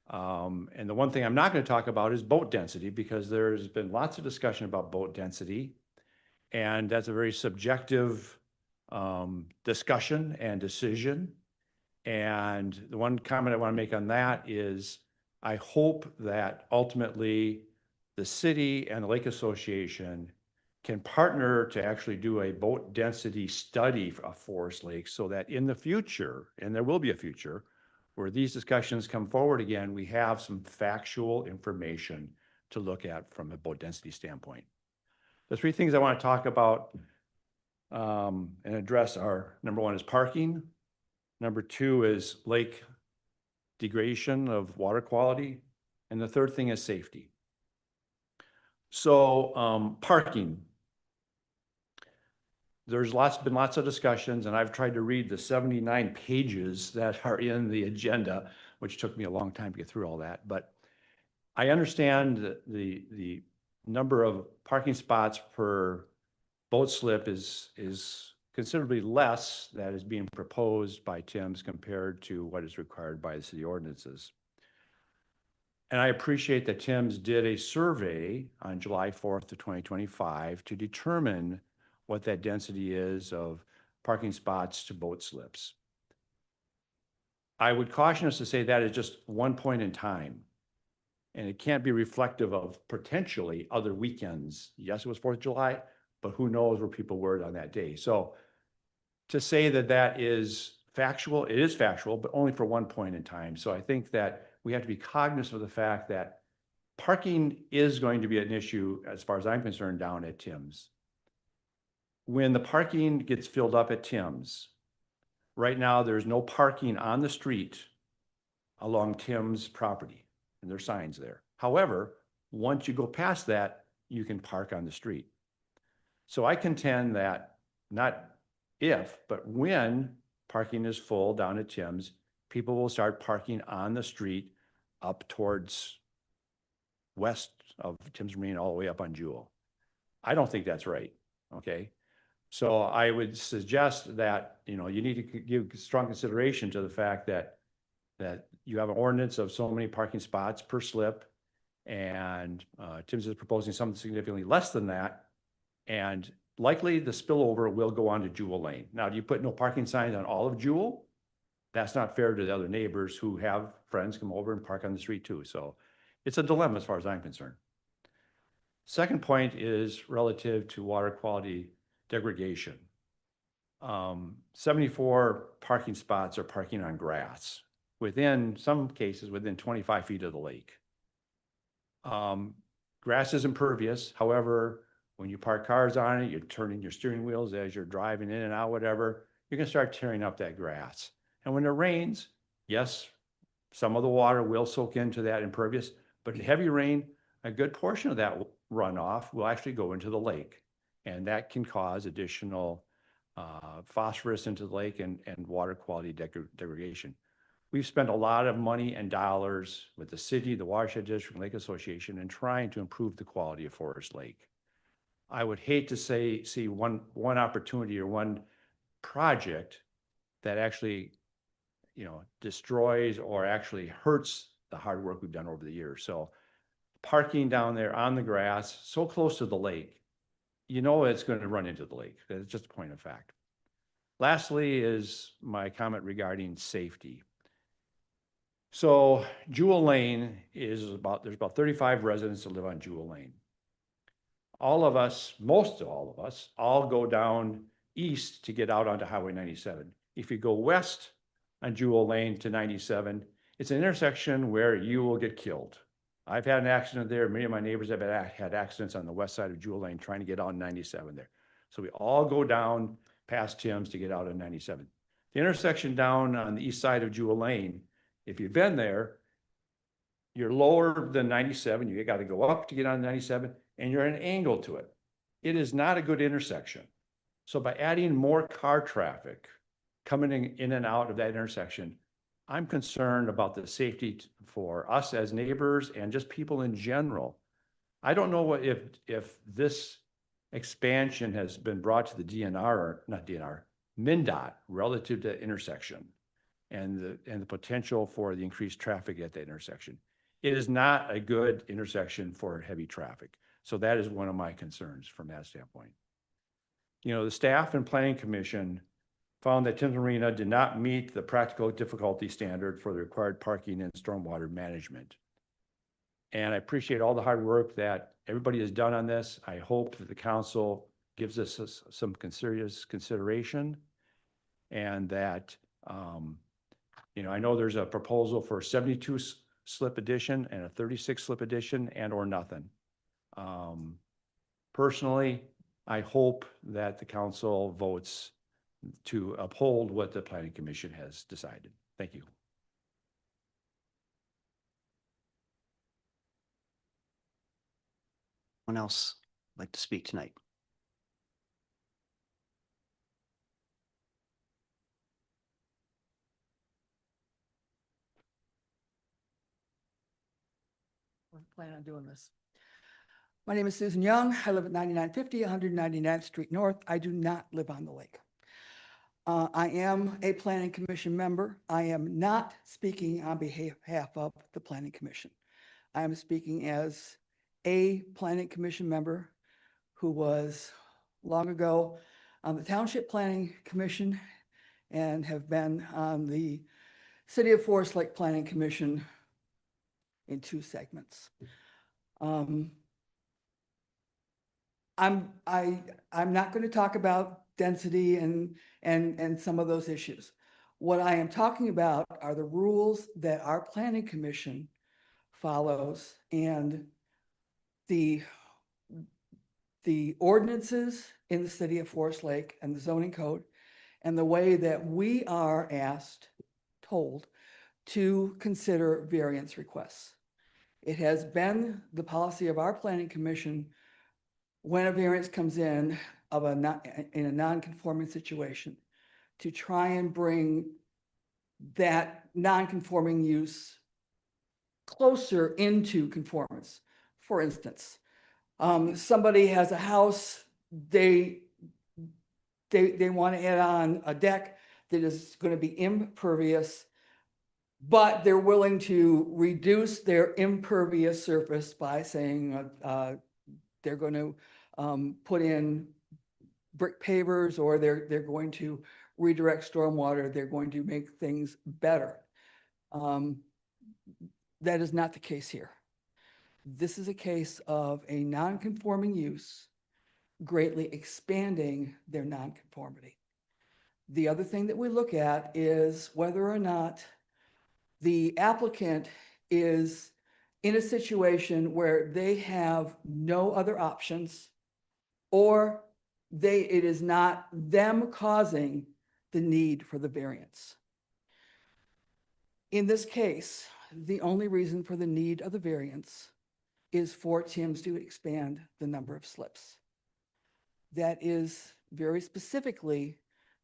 And the one thing I'm not going to talk about is boat density, because there's been lots of discussion about boat density. And that's a very subjective discussion and decision. And the one comment I want to make on that is I hope that ultimately the city and the Lake Association can partner to actually do a boat density study of Forest Lake, so that in the future, and there will be a future, where these discussions come forward again, we have some factual information to look at from a boat density standpoint. The three things I want to talk about and address are, number one is parking. Number two is lake degradation of water quality. And the third thing is safety. So parking. There's been lots of discussions, and I've tried to read the 79 pages that are in the agenda, which took me a long time to get through all that. But I understand the number of parking spots per boat slip is considerably less that is being proposed by Tim's compared to what is required by the city ordinances. And I appreciate that Tim's did a survey on July 4th of 2025 to determine what that density is of parking spots to boat slips. I would caution us to say that is just one point in time. And it can't be reflective of potentially other weekends. Yes, it was 4th of July, but who knows where people were on that day. So to say that that is factual, it is factual, but only for one point in time. So I think that we have to be cognizant of the fact that parking is going to be an issue, as far as I'm concerned, down at Tim's. When the parking gets filled up at Tim's, right now, there's no parking on the street along Tim's property, and there's signs there. However, once you go past that, you can park on the street. So I contend that not if, but when parking is full down at Tim's, people will start parking on the street up towards west of Tim's Marina all the way up on Jewel. I don't think that's right, okay? So I would suggest that, you know, you need to give strong consideration to the fact that you have an ordinance of so many parking spots per slip, and Tim's is proposing something significantly less than that, and likely the spillover will go on to Jewel Lane. Now, do you put no parking signs on all of Jewel? That's not fair to the other neighbors who have friends come over and park on the street too. So it's a dilemma as far as I'm concerned. Second point is relative to water quality degradation. 74 parking spots are parking on grass, within some cases, within 25 feet of the lake. Grass is impervious. However, when you park cars on it, you're turning your steering wheels as you're driving in and out, whatever, you're gonna start tearing up that grass. And when it rains, yes, some of the water will soak into that impervious, but heavy rain, a good portion of that runoff will actually go into the lake. And that can cause additional phosphorus into the lake and water quality degradation. We've spent a lot of money and dollars with the city, the Watershed District, and Lake Association in trying to improve the quality of Forest Lake. I would hate to see one opportunity or one project that actually, you know, destroys or actually hurts the hard work we've done over the years. So parking down there on the grass, so close to the lake, you know it's going to run into the lake. That's just a point of fact. Lastly is my comment regarding safety. So Jewel Lane is there's about 35 residents that live on Jewel Lane. All of us, most of all of us, all go down east to get out onto Highway 97. If you go west on Jewel Lane to 97, it's an intersection where you will get killed. I've had an accident there. Many of my neighbors have had accidents on the west side of Jewel Lane trying to get out on 97 there. So we all go down past Tim's to get out on 97. The intersection down on the east side of Jewel Lane, if you've been there, you're lower than 97. You got to go up to get on 97, and you're at an angle to it. It is not a good intersection. So by adding more car traffic coming in and out of that intersection, I'm concerned about the safety for us as neighbors and just people in general. I don't know what if this expansion has been brought to the DNR, or not DNR, MnDOT, relative to intersection and the potential for the increased traffic at that intersection. It is not a good intersection for heavy traffic. So that is one of my concerns from that standpoint. You know, the staff and planning commission found that Tim's Marina did not meet the practical difficulty standard for the required parking and stormwater management. And I appreciate all the hard work that everybody has done on this. I hope that the council gives us some serious consideration, and that, you know, I know there's a proposal for a 72 slip addition and a 36 slip addition and or nothing. Personally, I hope that the council votes to uphold what the planning commission has decided. Thank you. Anyone else like to speak tonight? Plan on doing this. My name is Susan Young. I live at 9950 199th Street North. I do not live on the lake. I am a planning commission member. I am not speaking on behalf of the planning commission. I am speaking as a planning commission member who was long ago on the Township Planning Commission and have been on the City of Forest Lake Planning Commission in 2 segments. I'm not going to talk about density and some of those issues. What I am talking about are the rules that our planning commission follows and the ordinances in the city of Forest Lake and the zoning code and the way that we are told to consider variance requests. It has been the policy of our planning commission when a variance comes in in a non-conforming situation to try and bring that non-conforming use closer into conformance. For instance, somebody has a house, they want to add on a deck that is going to be impervious, but they're willing to reduce their impervious surface by saying they're going to put in brick pavers, or they're going to redirect stormwater, they're going to make things better. That is not the case here. This is a case of a non-conforming use greatly expanding their nonconformity. The other thing that we look at is whether or not the applicant is in a situation where they have no other options, or it is not them causing the need for the variance. In this case, the only reason for the need of the variance is for Tim's to expand the number of slips. That is very specifically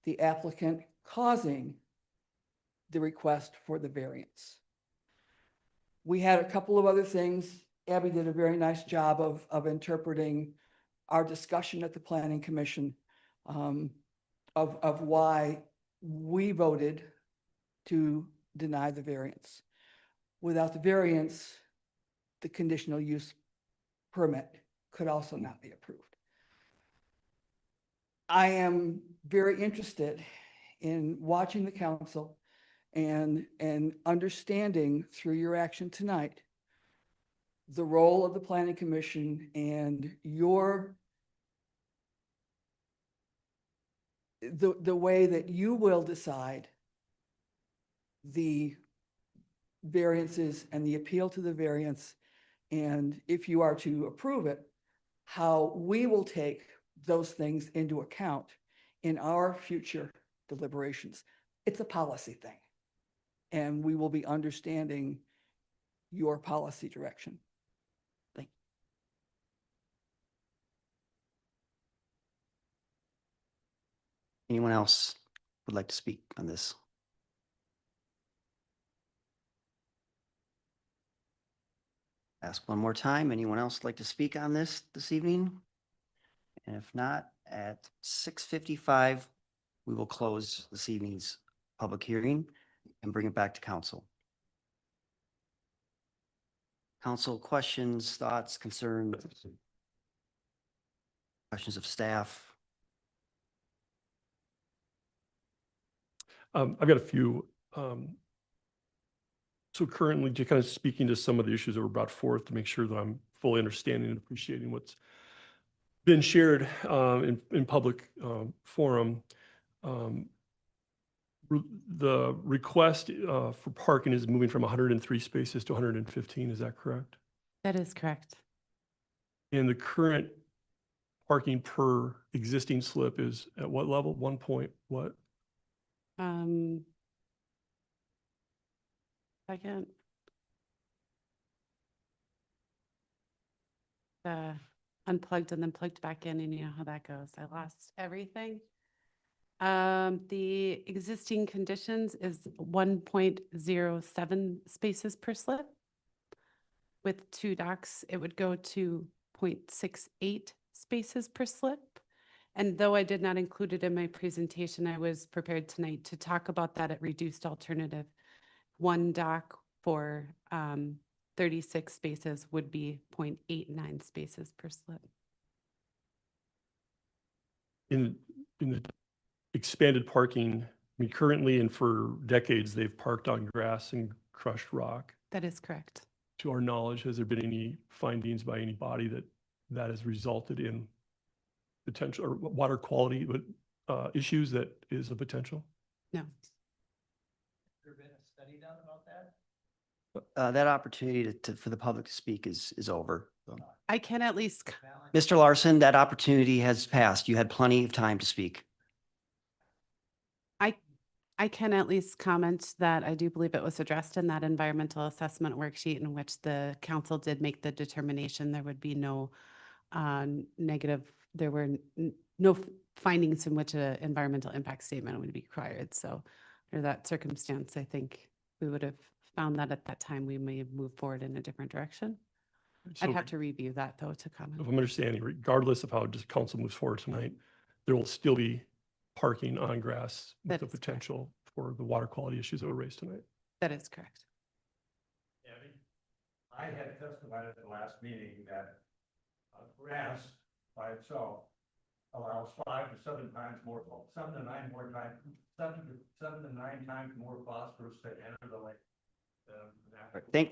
the applicant causing the request for the variance. We had a couple of other things. Abby did a very nice job of interpreting our discussion at the Planning Commission of why we voted to deny the variance. Without the variance, the conditional use permit could also not be approved. I am very interested in watching the council and understanding through your action tonight the role of the Planning Commission and the way that you will decide the variances and the appeal to the variance, and if you are to approve it, how we will take those things into account in our future deliberations. It's a policy thing, and we will be understanding your policy direction. Thank you. Anyone else would like to speak on this? Ask one more time. Anyone else like to speak on this evening? And if not, at 6:55, we will close this evening's public hearing and bring it back to council. Council questions, thoughts, concerns, questions of staff? I've got a few. So currently, just kind of speaking to some of the issues that were brought forth to make sure that I'm fully understanding and appreciating what's been shared in public forum. The request for parking is moving from 103 spaces to 115. Is that correct? That is correct. And the current parking per existing slip is at what level? 1 point what? Second. Unplugged and then plugged back in, and you know how that goes. I lost everything. The existing conditions is 1.07 spaces per slip. With 2 docks, it would go to 0.68 spaces per slip. And though I did not include it in my presentation, I was prepared tonight to talk about that at reduced alternative. 1 dock for 36 spaces would be 0.89 spaces per slip. In the expanded parking, I mean, currently and for decades, they've parked on grass and crushed rock. That is correct. to our knowledge, has there been any findings by anybody that has resulted in potential or water quality, issues that is a potential? No. There been a study done about that? That opportunity for the public to speak is over. So. I can at least, Mr. Larson, that opportunity has passed. You had plenty of time to speak. I can at least comment that I do believe it was addressed in that environmental assessment worksheet in which the council did make the determination there would be no negative, there were no findings in which an environmental impact statement would be required. So under that circumstance, I think we would have found that at that time we may have moved forward in a different direction. I'd So have to review that though to comment. if I'm understanding, regardless of how just council moves forward tonight, there will still be parking on grass with That the is correct. potential for the water quality issues that were raised tonight. That is correct. Abby, I had testified at the last meeting that grass by itself allows 5 to 7 times more, 7 to 9 more times, 7 to 9 times more phosphorus to enter the lake.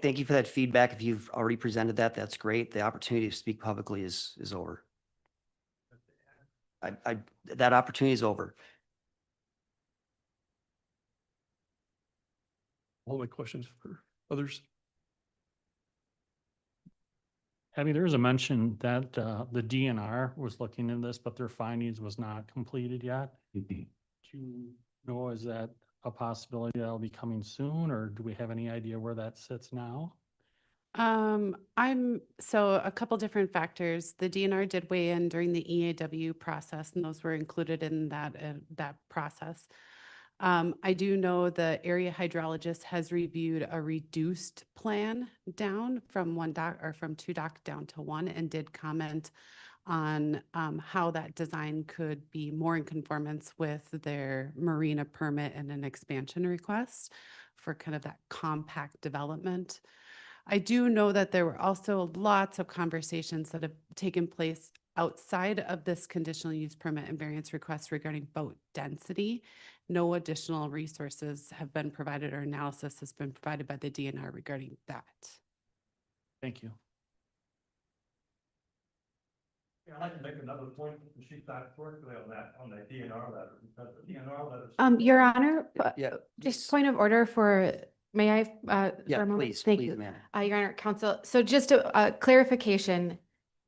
Thank you for that feedback. If you've already presented that, that's great. The opportunity to speak publicly is over. That opportunity is over. All my questions for others. Abby, there was a mention that the DNR was looking into this, but their findings was not completed yet. Do you know, is that a possibility that'll be coming soon, or do we have any idea where that sits now? So a couple different factors. The DNR did weigh in during the EAW process, and those were included in that process. I do know the area hydrologist has reviewed a reduced plan down from 1 dock or from 2 dock down to 1 and did comment on how that design could be more in conformance with their marina permit and an expansion request for kind of that compact development. I do know that there were also lots of conversations that have taken place outside of this conditional use permit and variance request regarding boat density. No additional resources have been provided or analysis has been provided by the DNR regarding that. Thank you. Yeah, I'd like to make another point, she's not correctly on that DNR letter, because the DNR letter. Your Honor, Yeah. just point of order for, may I? Yeah, for a moment? please, Thank please, you. Amanda. Your Honor, Counsel, so just a clarification,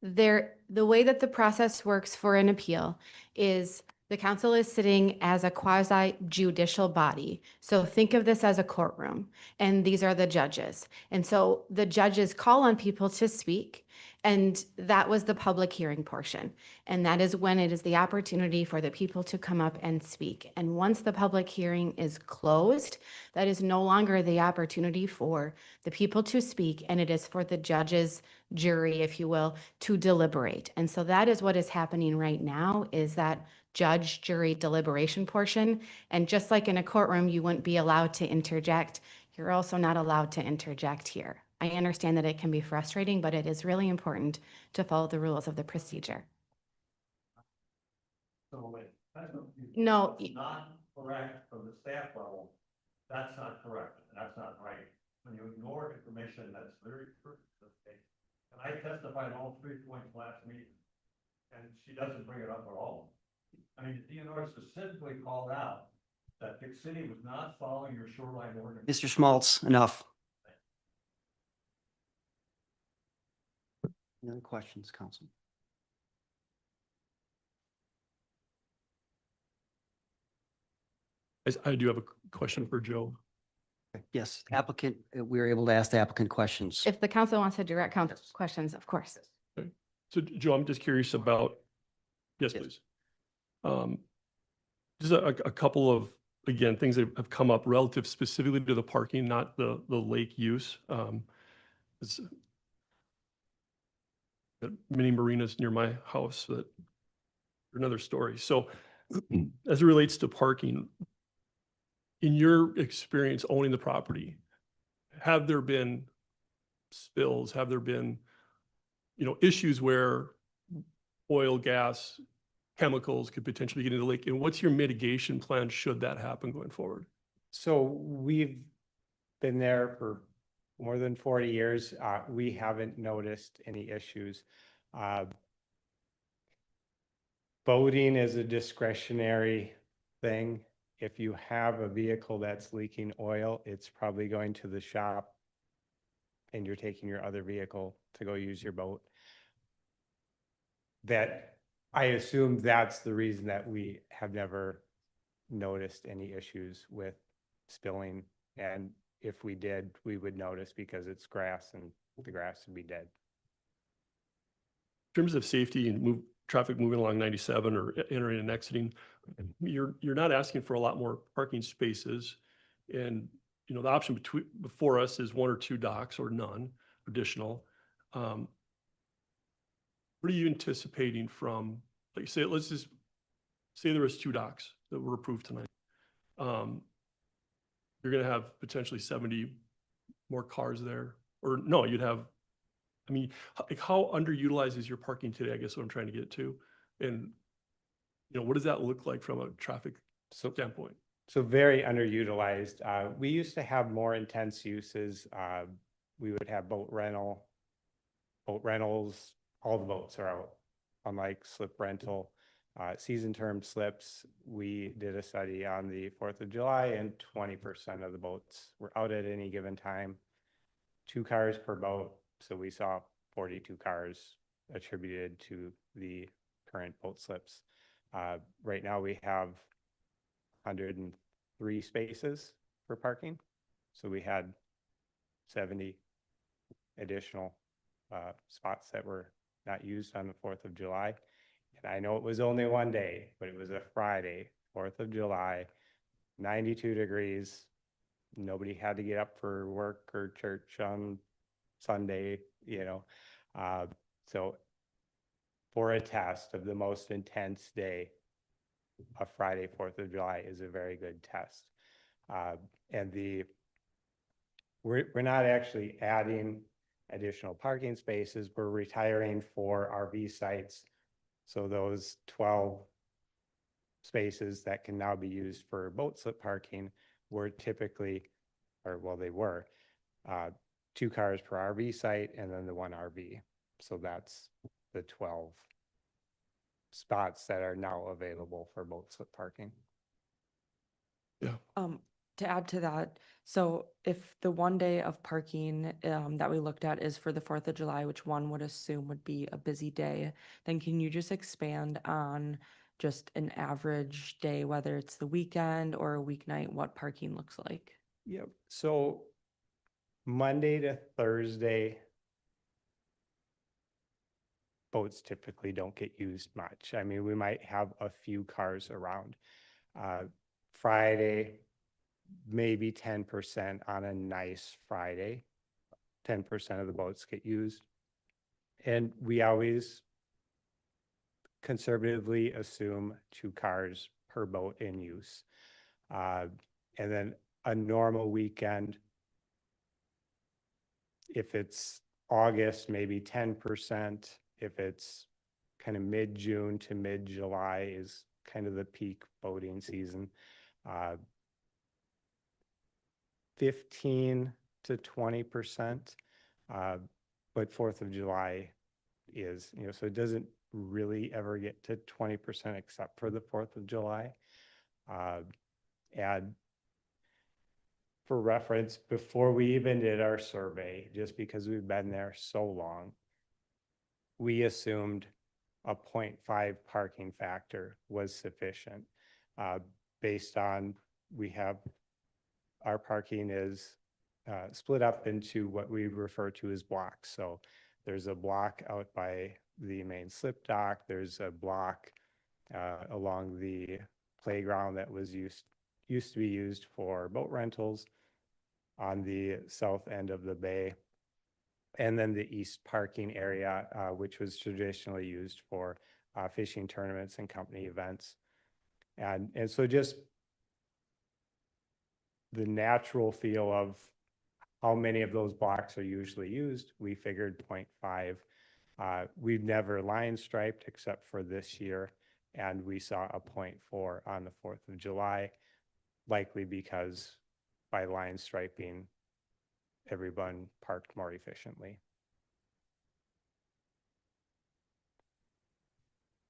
the way that the process works for an appeal is the council is sitting as a quasi judicial body. So think of this as a courtroom, and these are the judges. And so the judges call on people to speak, and that was the public hearing portion. And that is when it is the opportunity for the people to come up and speak. And once the public hearing is closed, that is no longer the opportunity for the people to speak, and it is for the judges, jury, if you will, to deliberate. And so that is what is happening right now, is that judge, jury deliberation portion. And just like in a courtroom, you wouldn't be allowed to interject, you're also not allowed to interject here. I understand that it can be frustrating, but it is really important to follow the rules of the procedure. So wait, that's No. not correct from the staff level. That's not correct, and that's not right. When you ignore information, that's very true. And I testified on all 3 points last meeting, and she doesn't bring it up at all. I mean, the DNR specifically called out that Dick City was not following your shoreline ordinance. Mr. Schmaltz, enough. Any other questions, council? I do have a question for Joe. Yes, applicant, we were able to ask the applicant questions. If the council wants to direct council questions, of course. So Joe, I'm just curious about, yes, please. Just a couple of, again, things that have come up relative specifically to the parking, not the lake use. It's got many marinas near my house that are another story. So as it relates to parking, in your experience owning the property, have there been spills? Have there been, issues where oil, gas, chemicals could potentially get into the lake? And what's your mitigation plan should that happen going forward? So we've been there for more than 40 years, we haven't noticed any issues. Boating is a discretionary thing. If you have a vehicle that's leaking oil, it's probably going to the shop and you're taking your other vehicle to go use your boat. That, I assume that's the reason that we have never noticed any issues with spilling. And if we did, we would notice because it's grass and the grass would be dead. In terms of safety and traffic moving along 97 or entering and exiting, you're not asking for a lot more parking spaces. And, you know, the option before us is 1 or 2 docks or none additional. What are you anticipating from, like, say, let's just say there was 2 docks that were approved tonight. You're going to have potentially 70 more cars there, or no, you'd have, I mean, like, how underutilized is your parking today? I guess what I'm trying to get to. And, you know, what does that look like from a traffic standpoint? So very underutilized. We used to have more intense uses. We would have boat rentals, all the boats are out, unlike slip rental. Season term slips, we did a study on the 4th of July and 20% of the boats were out at any given time. 2 cars per boat. So we saw 42 cars attributed to the current boat slips. Right now we have 103 spaces for parking. So we had 70 additional spots that were not used on the 4th of July. And I know it was only one day, but it was a Friday, 4th of July, 92 degrees. Nobody had to get up for work or church on Sunday, you know. So for a test of the most intense day, a Friday, 4th of July is a very good test. And we're not actually adding additional parking spaces. We're retiring 4 RV sites. So those 12 spaces that can now be used for boat slip parking were typically, or well, they were 2 cars per RV site and then the 1 RV. So that's the 12 spots that are now available for boat slip parking. Yeah. To add to that, so if the one day of parking that we looked at is for the 4th of July, which one would assume would be a busy day, then can you just expand on just an average day, whether it's the weekend or a weeknight, what parking looks like? Yep. So Monday to Thursday, boats typically don't get used much. I mean, we might have a few cars around. Friday, maybe 10% on a nice Friday. 10% of the boats get used. And we always conservatively assume 2 cars per boat in use. And then a normal weekend, if it's August, maybe 10%. If it's kind of mid-June to mid-July is kind of the peak boating season. 15 to 20%, but 4th of July is, you know, so it doesn't really ever get to 20% except for the 4th of July. And for reference, before we even did our survey, just because we've been there so long, we assumed a 0.5 parking factor was sufficient based on our parking is split up into what we refer to as blocks. So there's a block out by the main slip dock. There's a block along the playground that was used to be used for boat rentals on the south end of the bay. And then the east parking area, which was traditionally used for fishing tournaments and company events. And so just the natural feel of how many of those blocks are usually used, we figured 0.5. We've never line striped except for this year, and we saw a 0.4 on the 4th of July, likely because by line striping, everyone parked more efficiently.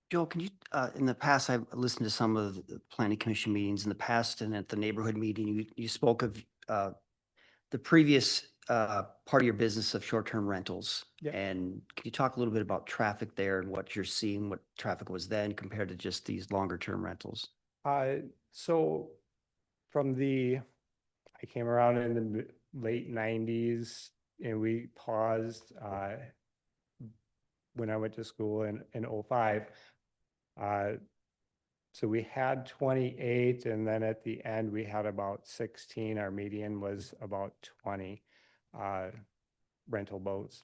Joe, can you, in the past, I've listened to some of the planning commission meetings in the past, and at the neighborhood meeting, you spoke of the previous part of your business of short-term rentals. Yep. And can you talk a little bit about traffic there and what you're seeing, what traffic was then compared to just these longer-term rentals? So from I came around in the late 90s, and we paused when I went to school in 05. So we had 28, and then at the end we had about 16. Our median was about 20 rental boats.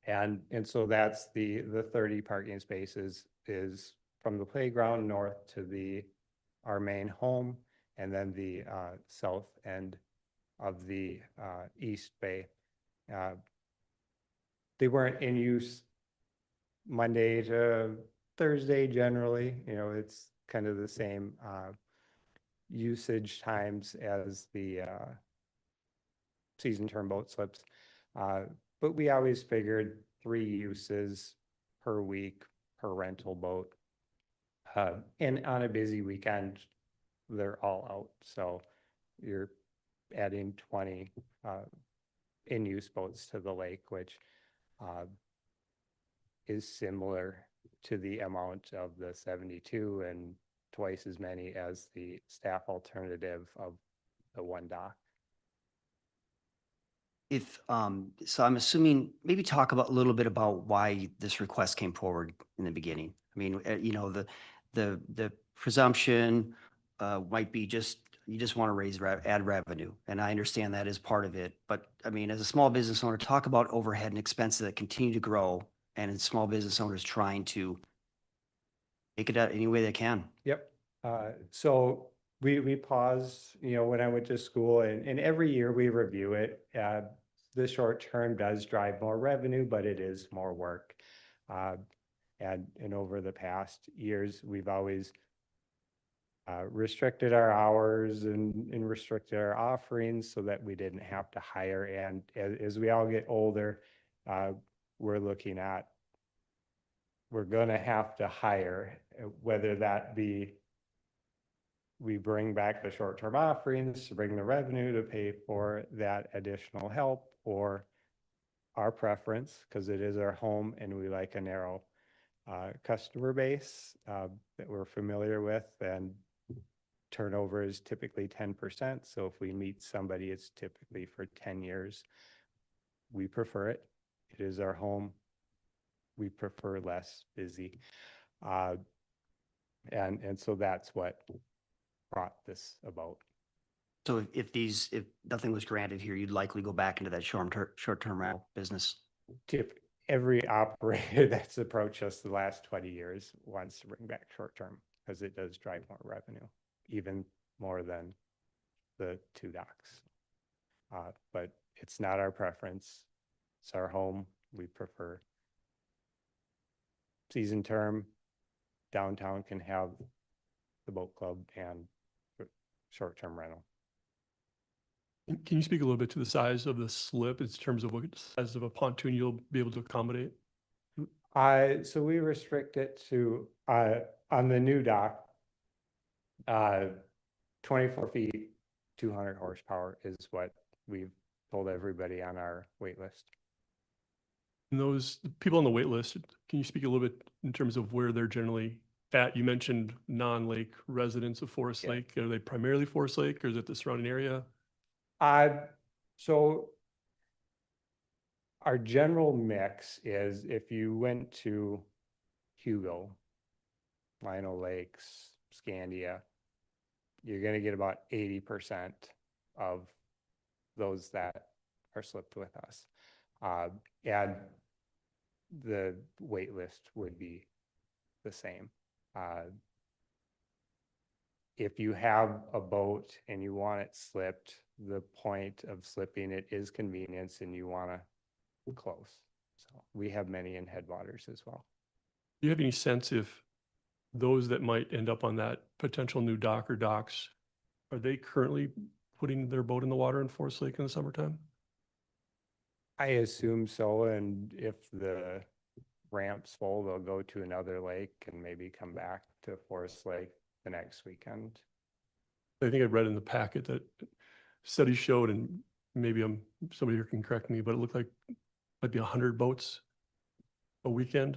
And so that's the 30 parking spaces is from the playground north to our main home, and then the south end of the East Bay. They weren't in use Monday to Thursday generally. It's kind of the same usage times as the season term boat slips. But we always figured 3 uses per week per rental boat. And on a busy weekend, they're all out. So you're adding 20 in-use boats to the lake, which is similar to the amount of the 72 and twice as many as the staff alternative of the one dock. So I'm assuming, maybe talk about a little bit about why this request came forward in the beginning. I mean, the presumption might be you just want to add revenue. And I understand that is part of it. But I mean, as a small business owner, talk about overhead and expenses that continue to grow, and in small business owners trying to make it out any way they can. Yep. So we paused, when I went to school, and every year we review it. The short term does drive more revenue, but it is more work. And over the past years, we've always restricted our hours and restricted our offerings so that we didn't have to hire. And as we all get older, we're going to have to hire, whether that be we bring back the short-term offerings to bring the revenue to pay for that additional help, or our preference, because it is our home and we like a narrow customer base that we're familiar with, and turnover is typically 10%. So if we meet somebody, it's typically for 10 years. We prefer it. It is our home. We prefer less busy. And so that's what brought this about. So if nothing was granted here, you'd likely go back into that short-term rental business. Every operator that's approached us the last 20 years wants to bring back short-term, because it does drive more revenue, even more than the 2 docks. But it's not our preference. It's our home. We prefer season term. Downtown can have the boat club and short-term rental. Can you speak a little bit to the size of the slip in terms of what size of a pontoon you'll be able to accommodate? So we restrict it to, on the new dock, 24 feet, 200 horsepower is what we've told everybody on our wait list. And those people on the wait list, can you speak a little bit in terms of where they're generally at? You mentioned non-lake residents of Forest Lake. Are they primarily Forest Lake, or is it the surrounding area? So our general mix is, if you went to Hugo, Lino Lakes, Scandia, you're going to get about 80% of those that are slipped with us. And the wait list would be the same. If you have a boat and you want it slipped, the point of slipping it is convenience, and you want to close. So we have many in headwaters as well. Do you have any sense if those that might end up on that potential new dock or docks, are they currently putting their boat in the water in Forest Lake in the summertime? I assume so, and if the ramp's full, they'll go to another lake and maybe come back to Forest Lake the next weekend. I think I read in the packet that studies showed, and maybe somebody here can correct me, but it looked like might be 100 boats a weekend.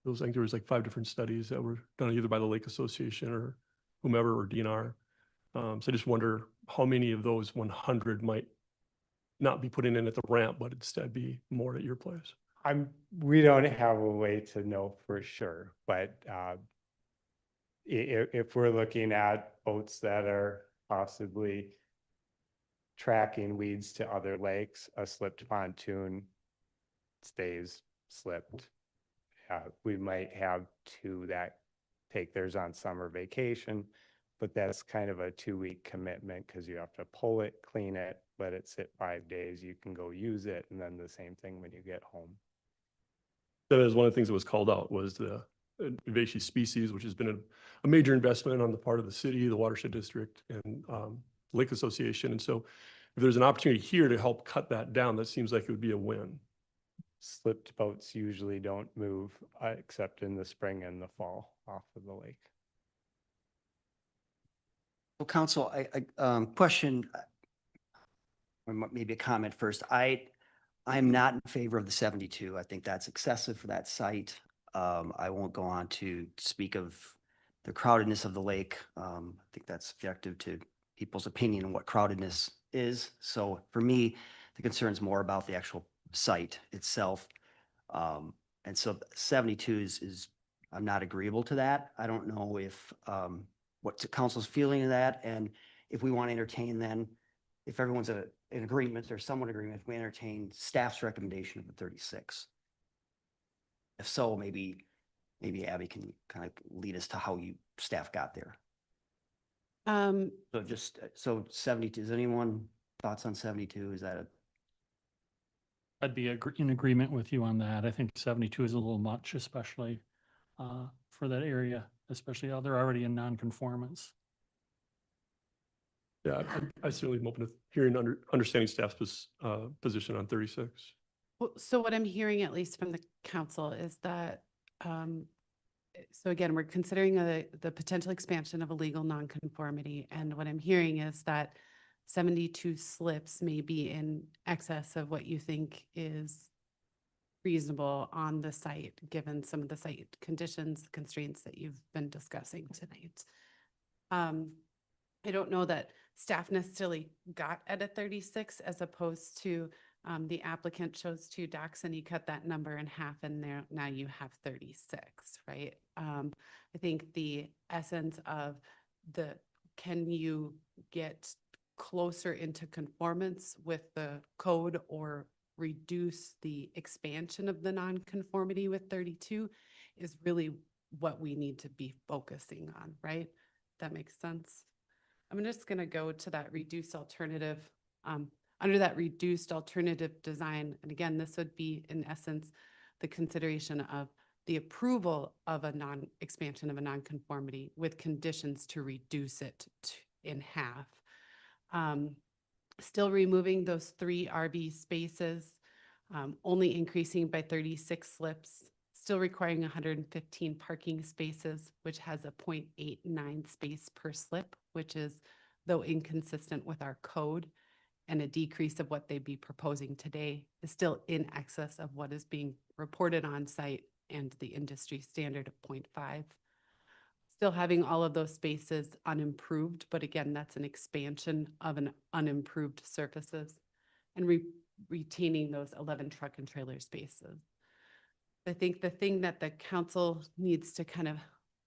Those, I think there was like 5 different studies that were done either by the Lake Association or whomever, or DNR. So I just wonder how many of those 100 might not be putting in at the ramp, but instead be moored at your place. We don't have a way to know for sure, but if we're looking at boats that are possibly tracking weeds to other lakes, a slipped pontoon stays slipped. We might have 2 that take theirs on summer vacation, but that's kind of a 2-week commitment because you have to pull it, clean it, let it sit 5 days. You can go use it, and then the same thing when you get home. That is one of the things that was called out, was the invasive species, which has been a major investment on the part of the city, the watershed district, and Lake Association. And so if there's an opportunity here to help cut that down, that seems like it would be a win. Slipped boats usually don't move except in the spring and the fall off of the lake. Well, council, question, or maybe a comment first. I'm not in favor of the 72. I think that's excessive for that site. I won't go on to speak of the crowdedness of the lake. I think that's subjective to people's opinion on what crowdedness is. So for me, the concern is more about the actual site itself. And so 72 is I'm not agreeable to that. I don't know if what the council's feeling of that, and if we want to entertain, then if everyone's in agreement or somewhat agreement, if we entertain staff's recommendation of the 36. If so, maybe Abby can kind of lead us to how staff got there. So 72, is anyone thoughts on 72? Is that I'd be in agreement with you on that. I think 72 is a little much, especially for that area, especially how they're already in non-conformance. Yeah, I certainly am open to hearing, understanding staff's position on 36. Well, so what I'm hearing, at least from the council, is that, so again, we're considering the potential expansion of a legal nonconformity. And what I'm hearing is that 72 slips may be in excess of what you think is reasonable on the site, given some of the site conditions, constraints that you've been discussing tonight. I don't know that staff necessarily got at a 36 as opposed to the applicant chose 2 docks and you cut that number in half and now you have 36, right? I think the essence of can you get closer into conformance with the code or reduce the expansion of the nonconformity with 32 is really what we need to be focusing on, right? That makes sense. I'm just going to go to that reduced alternative, under that reduced alternative design. And again, this would be in essence, the consideration of the approval of a expansion of a nonconformity with conditions to reduce it in half. Still removing those 3 RV spaces, only increasing by 36 slips, still requiring 115 parking spaces, which has a 0.89 space per slip, which is, though inconsistent with our code, and a decrease of what they'd be proposing today, is still in excess of what is being reported on site and the industry standard of 0.5. Still having all of those spaces unimproved, but again, that's an expansion of an unimproved surfaces, and retaining those 11 truck and trailer spaces. I think the thing that the council needs to kind of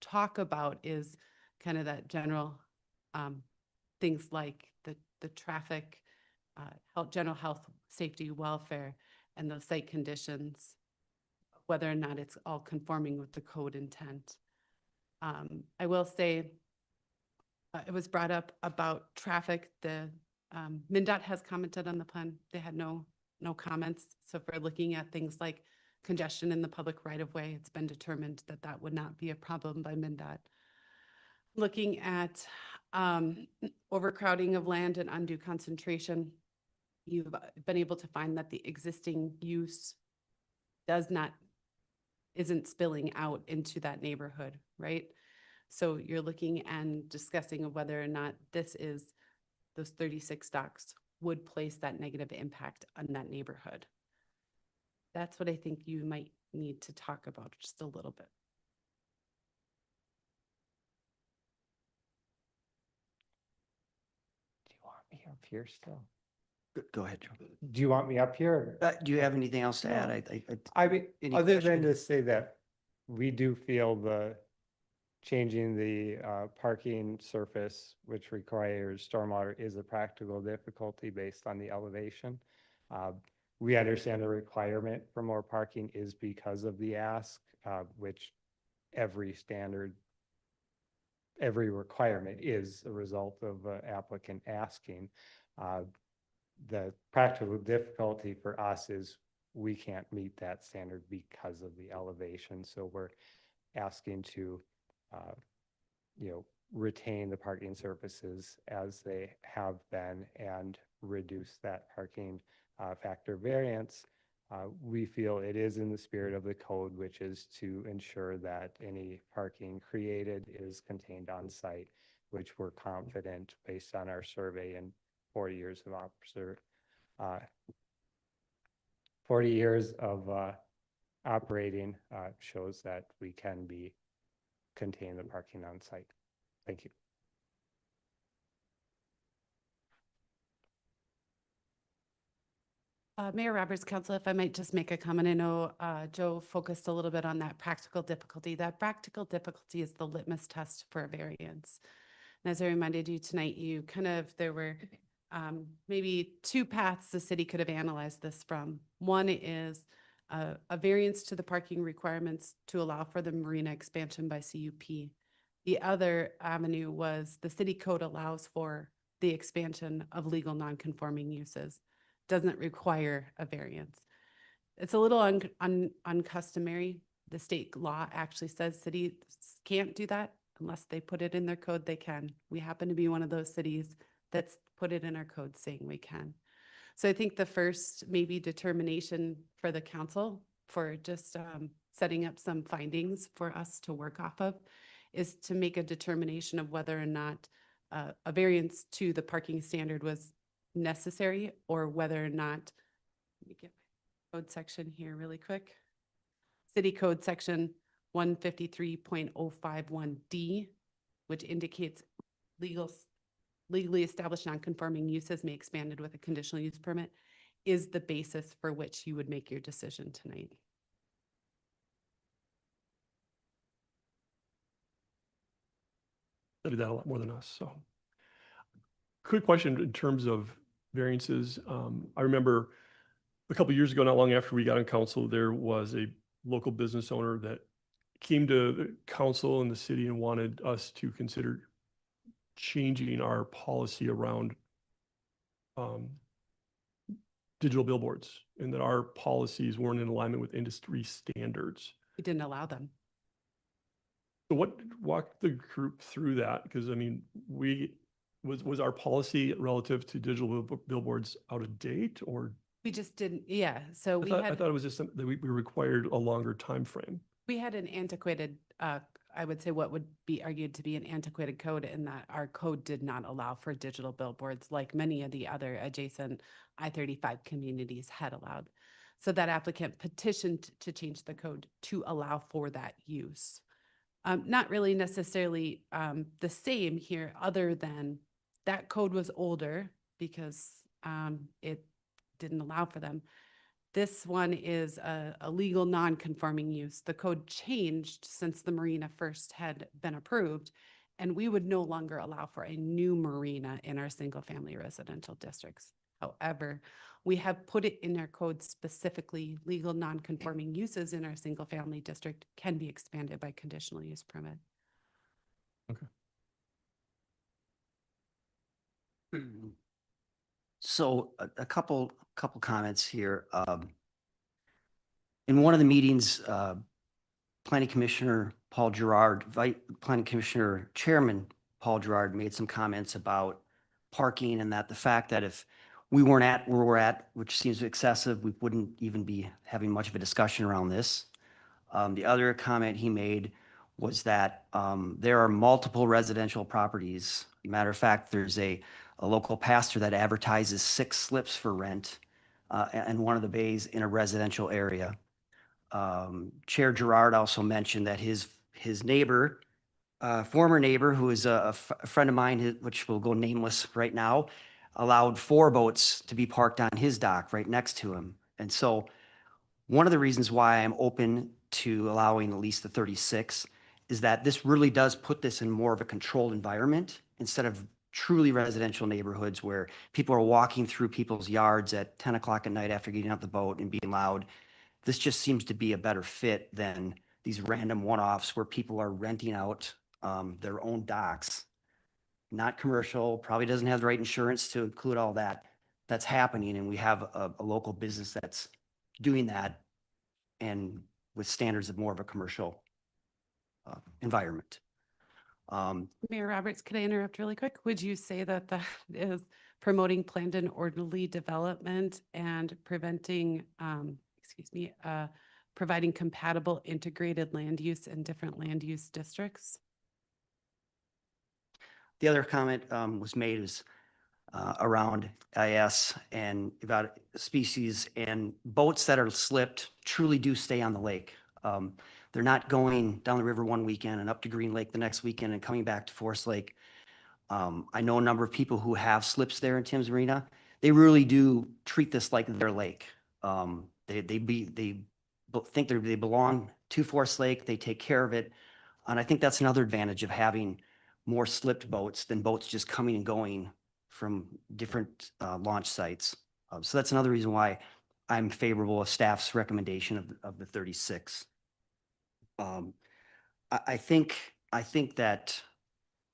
talk about is kind of that general things like the traffic, general health, safety, welfare, and those site conditions, whether or not it's all conforming with the code intent. I will say it was brought up about traffic. The MnDOT has commented on the plan. They had no comments. So if we're looking at things like congestion in the public right of way, it's been determined that that would not be a problem by MnDOT. Looking at overcrowding of land and undue concentration, you've been able to find that the existing use isn't spilling out into that neighborhood, right? So you're looking and discussing of whether or not those 36 docks would place that negative impact on that neighborhood. That's what I think you might need to talk about just a little bit. Do you want me up here still? Go ahead, Joe. Do you want me up here? Do you have anything else to add? I mean, Any other than question? to say that we do feel the changing the parking surface, which requires stormwater, is a practical difficulty based on the elevation. We understand the requirement for more parking is because of the ask, which every requirement is a result of applicant asking. The practical difficulty for us is we can't meet that standard because of the elevation. So we're asking to, retain the parking surfaces as they have been and reduce that parking factor variance. We feel it is in the spirit of the code, which is to ensure that any parking created is contained on site, which we're confident based on our survey and 40 years of operating shows that we can contain the parking on site. Thank you. Mayor Roberts, Council, if I might just make a comment. I know Joe focused a little bit on that practical difficulty. That practical difficulty is the litmus test for a variance. And as I reminded you tonight, there were maybe two paths the city could have analyzed this from. One is a variance to the parking requirements to allow for the marina expansion by CUP. The other avenue was the city code allows for the expansion of legal non-conforming uses, doesn't require a variance. It's a little uncustomary. The state law actually says cities can't do that unless they put it in their code. They can. We happen to be one of those cities that's put it in our code saying we can. So I think the first maybe determination for the council for just setting up some findings for us to work off of is to make a determination of whether or not a variance to the parking standard was necessary, or whether or not, let me get my code section here really quick. City Code Section 153.051D, which indicates legally established non-conforming uses may be expanded with a conditional use permit, is the basis for which you would make your decision tonight. Studied that a lot more than us, so. Quick question in terms of variances. I remember a couple of years ago, not long after we got on council, there was a local business owner that came to the council in the city and wanted us to consider changing our policy around digital billboards, and that our policies weren't in alignment with industry standards. We didn't allow them. So walk the group through that, because I mean, was our policy relative to digital billboards out of date, or? We just didn't, yeah. So I thought it was just something that we required a longer time frame. we had an antiquated, I would say what would be argued to be an antiquated code, in that our code did not allow for digital billboards like many of the other adjacent I-35 communities had allowed. So that applicant petitioned to change the code to allow for that use. Not really necessarily the same here, other than that code was older because it didn't allow for them. This one is a legal non-conforming use. The code changed since the marina first had been approved, and we would no longer allow for a new marina in our single-family residential districts. However, we have put it in our code specifically, legal non-conforming uses in our single-family district can be expanded by conditional use permit. Okay. So a couple comments here. In one of the meetings, Planning Commissioner Paul Gerard, Planning Commissioner Chairman Paul Gerard made some comments about parking, and that the fact that if we weren't at where we're at, which seems excessive. We wouldn't even be having much of a discussion around this. The other comment he made was that there are multiple residential properties. Matter of fact, there's a local pastor that advertises 6 slips for rent in one of the bays in a residential area. Chair Gerard also mentioned that his neighbor, former neighbor, who is a friend of mine, which will go nameless right now, allowed 4 boats to be parked on his dock right next to him. And so one of the reasons why I'm open to allowing at least the 36 is that this really does put this in more of a controlled environment instead of truly residential neighborhoods where people are walking through people's yards at 10 o'clock at night after getting out the boat and being loud. This just seems to be a better fit than these random one-offs where people are renting out their own docks. Not commercial, probably doesn't have the right insurance to include all that. That's happening, and we have a local business that's doing that and with standards of more of a commercial environment. Mayor Roberts, could I interrupt really quick? Would you say that that is promoting planned and orderly development and preventing, providing compatible integrated land use in different land use districts? The other comment was made is around IS and about species, and boats that are slipped truly do stay on the lake. They're not going down the river one weekend and up to Green Lake the next weekend and coming back to Forest Lake. I know a number of people who have slips there in Tim's Marina. They really do treat this like their lake. They think they belong to Forest Lake. They take care of it. And I think that's another advantage of having more slipped boats than boats just coming and going from different launch sites. So that's another reason why I'm favorable of staff's recommendation of the 36. I think that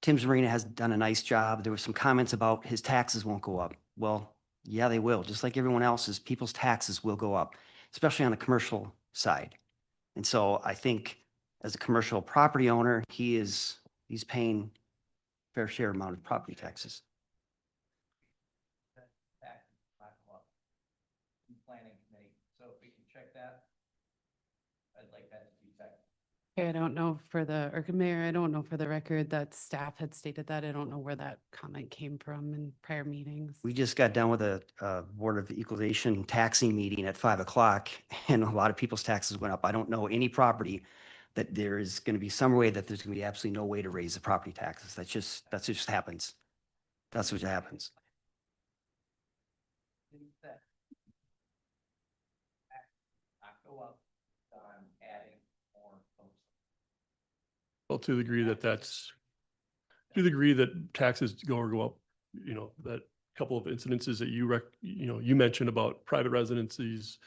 Tim's Marina has done a nice job. There were some comments about his taxes won't go up. Well, yeah, they will. Just like everyone else's, people's taxes will go up, especially on the commercial side. And so I think as a commercial property owner, he's paying fair share amount of property taxes. Planning committee, so if we can check that, I'd like that to be checked. I don't know for the, or Mayor, I don't know for the record that staff had stated that. I don't know where that comment came from in prior meetings. We just got done with a Board of Equalization taxing meeting at 5 o'clock, and a lot of people's taxes went up. I don't know any property that there is going to be some way that there's going to be absolutely no way to raise the property taxes. That just happens. That's what happens. Go up, adding more folks. Well, to the degree that to the degree that taxes go up, you know, that couple of incidences that you mentioned about private residencies,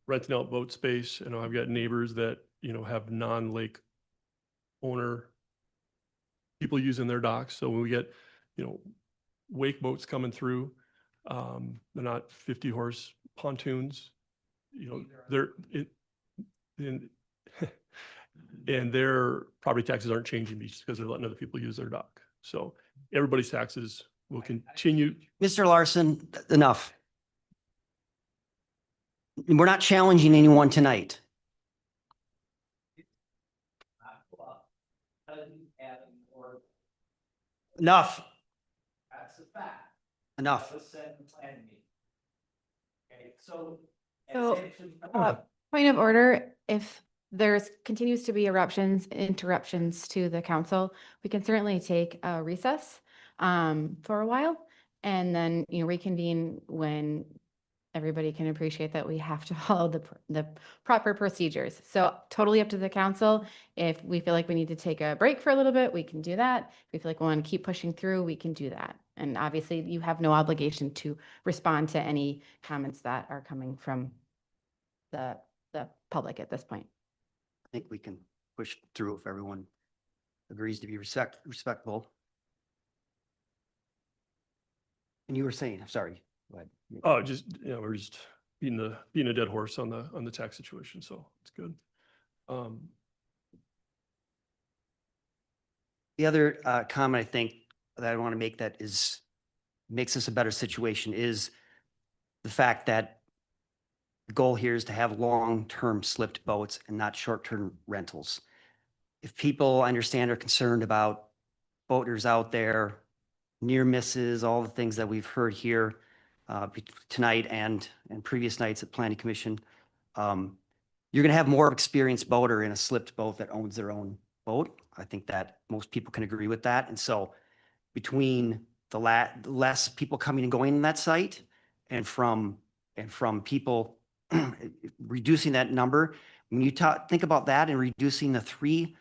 renting out boat space. You know, I've got neighbors that, have non-lake owner people using their docks. So when we get, wake boats coming through, they're not 50-horse pontoons, they're and their property taxes aren't changing because they're letting other people use their dock. So everybody's taxes will continue. Mr. Larson, enough. We're not challenging anyone tonight. Enough. That's a fact. Enough. That was said in the planning meeting. Okay, so. Point of order, if there's continues to be interruptions to the council, we can certainly take a recess for a while and then, reconvene when everybody can appreciate that we have to follow the proper procedures. So totally up to the council. If we feel like we need to take a break for a little bit, we can do that. If we feel like we want to keep pushing through, we can do that. And obviously you have no obligation to respond to any comments that are coming from the public at this point. I think we can push through if everyone agrees to be respectful. And you were saying, I'm sorry. Go ahead. Oh, just, we're just beating a dead horse on the tax situation. So it's good. The other comment I think that I want to make that makes this a better situation is the fact that the goal here is to have long-term slipped boats and not short-term rentals. If people, I understand, are concerned about boaters out there, near misses, all the things that we've heard here tonight and previous nights at Planning Commission, you're going to have more experienced boater in a slipped boat that owns their own boat. I think that most people can agree with that. And so between the less people coming and going in that site and from people reducing that number, when you think about that and reducing the 3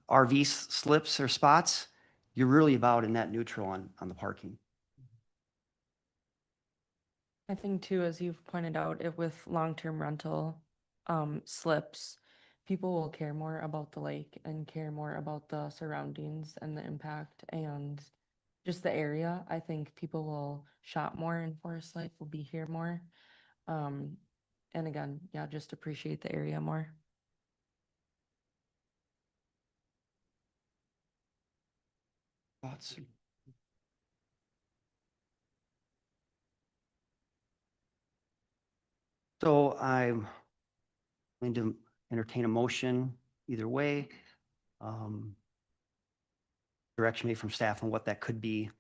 RV slips or spots, you're really about in net neutral on the parking. I think too, as you've pointed out, with long-term rental slips, people will care more about the lake and care more about the surroundings and the impact and just the area. I think people will shop more in Forest Lake, will be here more. And again, yeah, just appreciate the area more. Thoughts? So I'm going to entertain a motion either way. Direction made from staff on what that could be.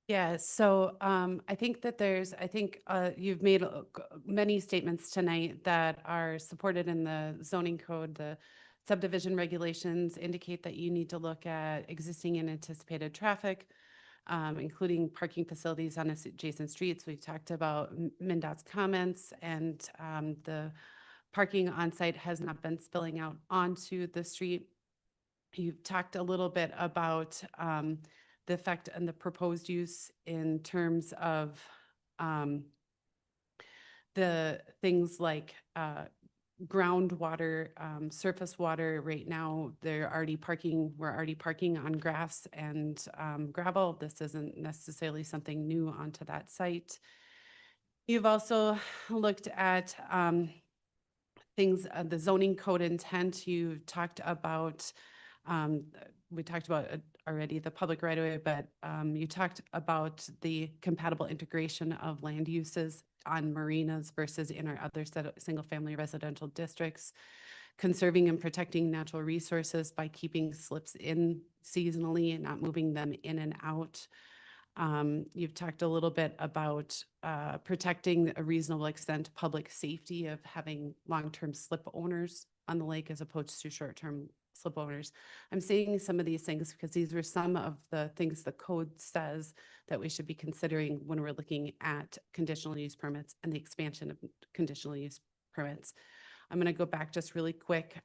Yeah, so I think that you've made many statements tonight that are supported in the zoning code. The subdivision regulations indicate that you need to look at existing and anticipated traffic, including parking facilities on adjacent streets. We've talked about MnDOT's comments, and the parking on site has not been spilling out onto the street. You've talked a little bit about the effect and the proposed use in terms of the things like groundwater, surface water. Right now, we're already parking on grass and gravel. This isn't necessarily something new onto that site. You've also looked at things, the zoning code intent. You talked about, we talked about already the public right of way, but you talked about the compatible integration of land uses on marinas versus in our other single family residential districts, conserving and protecting natural resources by keeping slips in seasonally and not moving them in and out. You've talked a little bit about protecting a reasonable extent public safety of having long-term slip owners on the lake as opposed to short-term slip owners. I'm saying some of these things because these were some of the things the code says that we should be considering when we're looking at conditional use permits and the expansion of conditional use permits. I'm going to go back just really quick.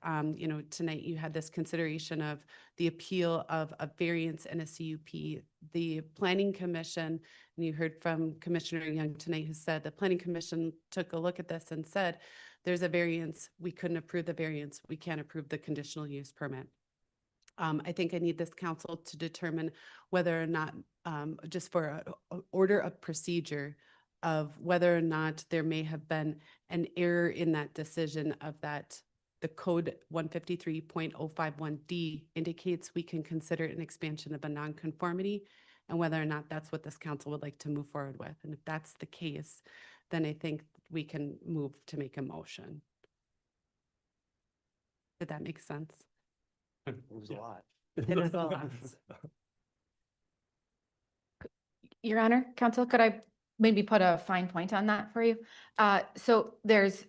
Tonight you had this consideration of the appeal of a variance and a CUP. The Planning Commission, and you heard from Commissioner Young tonight, who said the Planning Commission took a look at this and said, there's a variance. We couldn't approve the variance. We can't approve the conditional use permit. I think I need this council to determine whether or not, just for an order of procedure, of whether or not there may have been an error in that decision of that the code 153.051D indicates we can consider an expansion of a nonconformity, and whether or not that's what this council would like to move forward with. And if that's the case, then I think we can move to make a motion. Did that make sense? It was a lot. It was a lot. Your Honor, Counsel, could I maybe put a fine point on that for you? So there's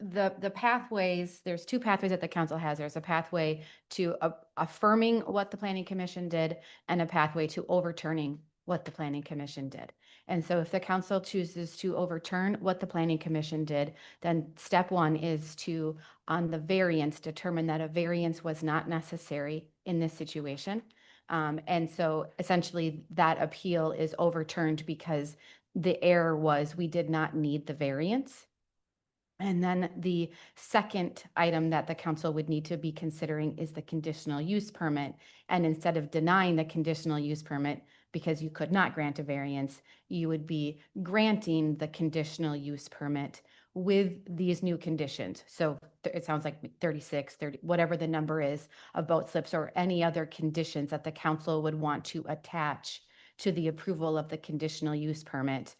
the pathways, there's 2 pathways that the council has. There's a pathway to affirming what the Planning Commission did and a pathway to overturning what the Planning Commission did. And so if the council chooses to overturn what the Planning Commission did, then step 1 is to, on the variance, determine that a variance was not necessary in this situation. And so essentially that appeal is overturned because the error was we did not need the variance. And then the second item that the council would need to be considering is the conditional use permit. And instead of denying the conditional use permit because you could not grant a variance, you would be granting the conditional use permit with these new conditions. So it sounds like 36, 30, whatever the number is of boat slips or any other conditions that the council would want to attach to the approval of the conditional use permit,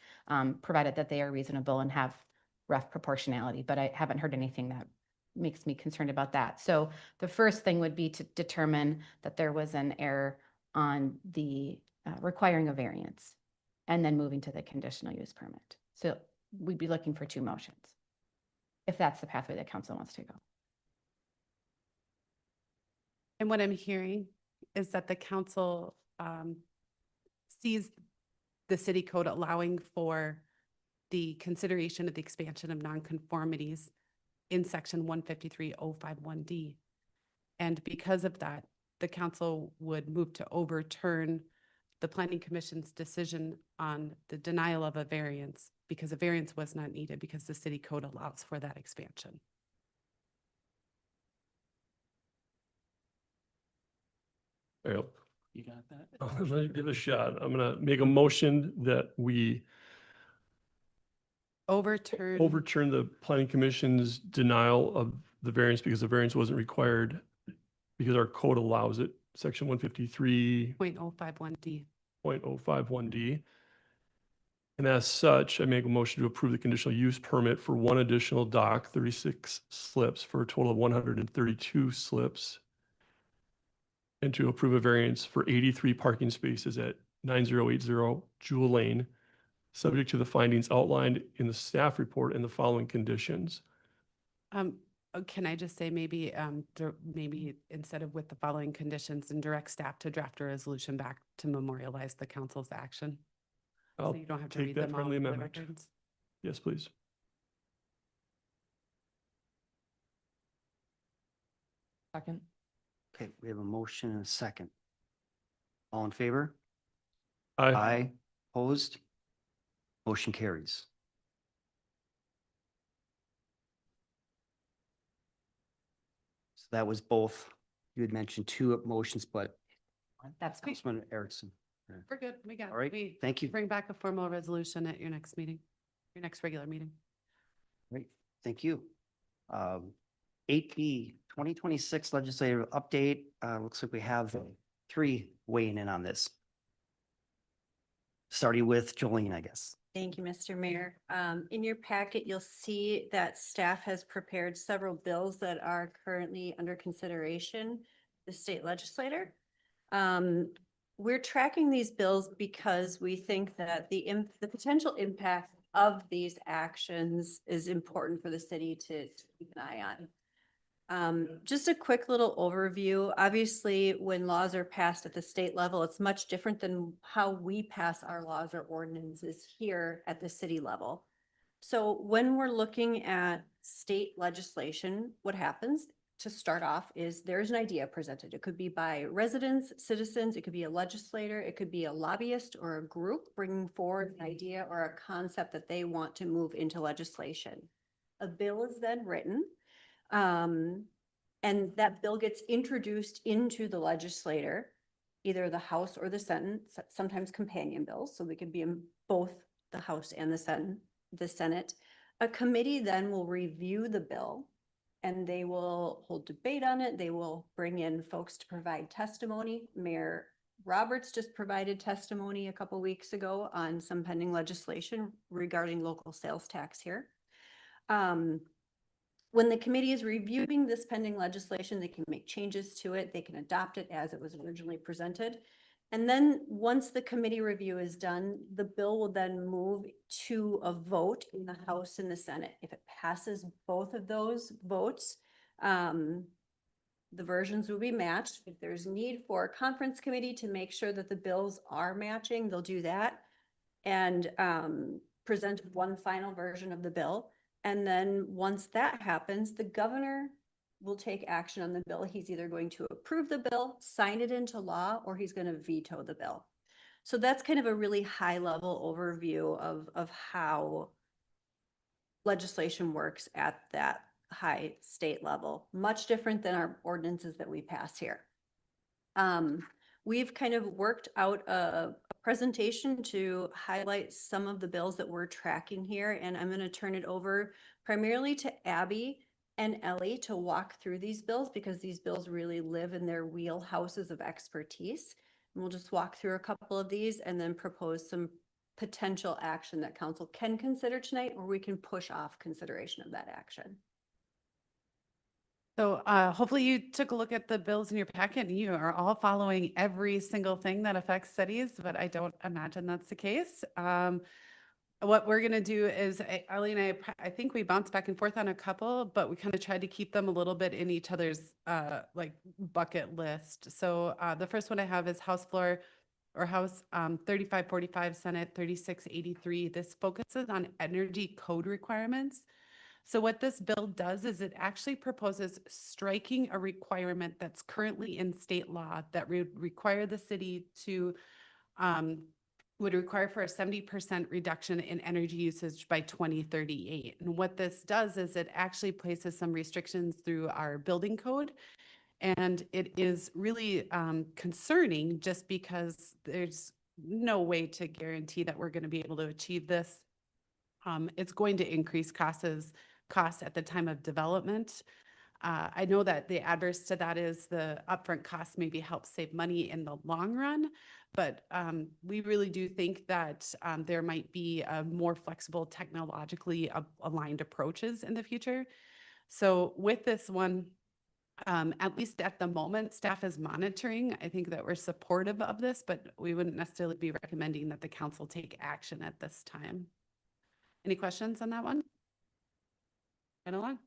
provided that they are reasonable and have rough proportionality, but I haven't heard anything that makes me concerned about that. So the first thing would be to determine that there was an error on the requiring a variance and then moving to the conditional use permit. So we'd be looking for 2 motions, if that's the pathway that council wants to go. And what I'm hearing is that the council sees the city code allowing for the consideration of the expansion of nonconformities in section 153.051D. And because of that, the council would move to overturn the planning commission's decision on the denial of a variance because a variance was not needed because the city code allows for that expansion. Yep. You got that? Let me give it a shot. I'm gonna make a motion that we overturn the planning commission's denial of the variance because the variance wasn't required because our code allows it, section 153.051D. 0.051D. And as such, I make a motion to approve the conditional use permit for 1 additional dock, 36 slips for a total of 132 slips. And to approve a variance for 83 parking spaces at 9080 Jewel Lane, subject to the findings outlined in the staff report and the following conditions. Can I just say maybe, maybe instead of with the following conditions, and direct staff to draft a resolution back to memorialize the council's action? I'll So you don't have to take read that them all friendly for the amendment. records. Yes, please. Second. Okay, we have a motion and a second. All in favor? Aye. Aye. Opposed? Motion carries. So that was both, you had mentioned 2 motions, but That's fine. Councilman Erickson. We're good. We got, All right, we thank you. bring back a formal resolution at your next meeting, your next regular meeting. Great, thank you. 8B, 2026 legislative update. Looks like we have 3 weighing in on this. Starting with Jolene, I guess. Thank you, Mr. Mayor. In your packet, you'll see that staff has prepared several bills that are currently under consideration, the state legislator. We're tracking these bills because we think that the potential impact of these actions is important for the city to keep an eye on. Just a quick little overview. Obviously, when laws are passed at the state level, it's much different than how we pass our laws or ordinances here at the city level. So when we're looking at state legislation, what happens to start off is there's an idea presented. It could be by residents, citizens, it could be a legislator, it could be a lobbyist or a group bringing forward an idea or a concept that they want to move into legislation. A bill is then written. And that bill gets introduced into the legislator, either the House or the Senate, sometimes companion bills, so they could be in both the House and the Senate. A committee then will review the bill and they will hold debate on it. They will bring in folks to provide testimony. Mayor Roberts just provided testimony a couple weeks ago on some pending legislation regarding local sales tax here. When the committee is reviewing this pending legislation, they can make changes to it. They can adopt it as it was originally presented. And then once the committee review is done, the bill will then move to a vote in the House and the Senate. If it passes both of those votes, the versions will be matched. If there's need for a conference committee to make sure that the bills are matching, they'll do that and present one final version of the bill. And then once that happens, the governor will take action on the bill. He's either going to approve the bill, sign it into law, or he's going to veto the bill. So that's kind of a really high level overview of how legislation works at that high state level, much different than our ordinances that we pass here. We've kind of worked out a presentation to highlight some of the bills that we're tracking here, and I'm going to turn it over primarily to Abby and Ellie to walk through these bills because these bills really live in their wheelhouses of expertise. And we'll just walk through a couple of these and then propose some potential action that council can consider tonight, or we can push off consideration of that action. So hopefully you took a look at the bills in your packet and you are all following every single thing that affects cities, but I don't imagine that's the case. What we're going to do is, Arlene and I think we bounced back and forth on a couple, but we kind of tried to keep them a little bit in each other's like bucket list. So the first one I have is House 3545, Senate 3683. This focuses on energy code requirements. So what this bill does is it actually proposes striking a requirement that's currently in state law that would require the city to would require for a 70% reduction in energy usage by 2038. And what this does is it actually places some restrictions through our building code. And it is really concerning just because there's no way to guarantee that we're going to be able to achieve this. It's going to increase costs at the time of development. I know that the adverse to that is the upfront costs maybe help save money in the long run, but we really do think that there might be a more flexible, technologically aligned approaches in the future. So with this one, at least at the moment, staff is monitoring. I think that we're supportive of this, but we wouldn't necessarily be recommending that the council take action at this time. Any questions on that one? Right along.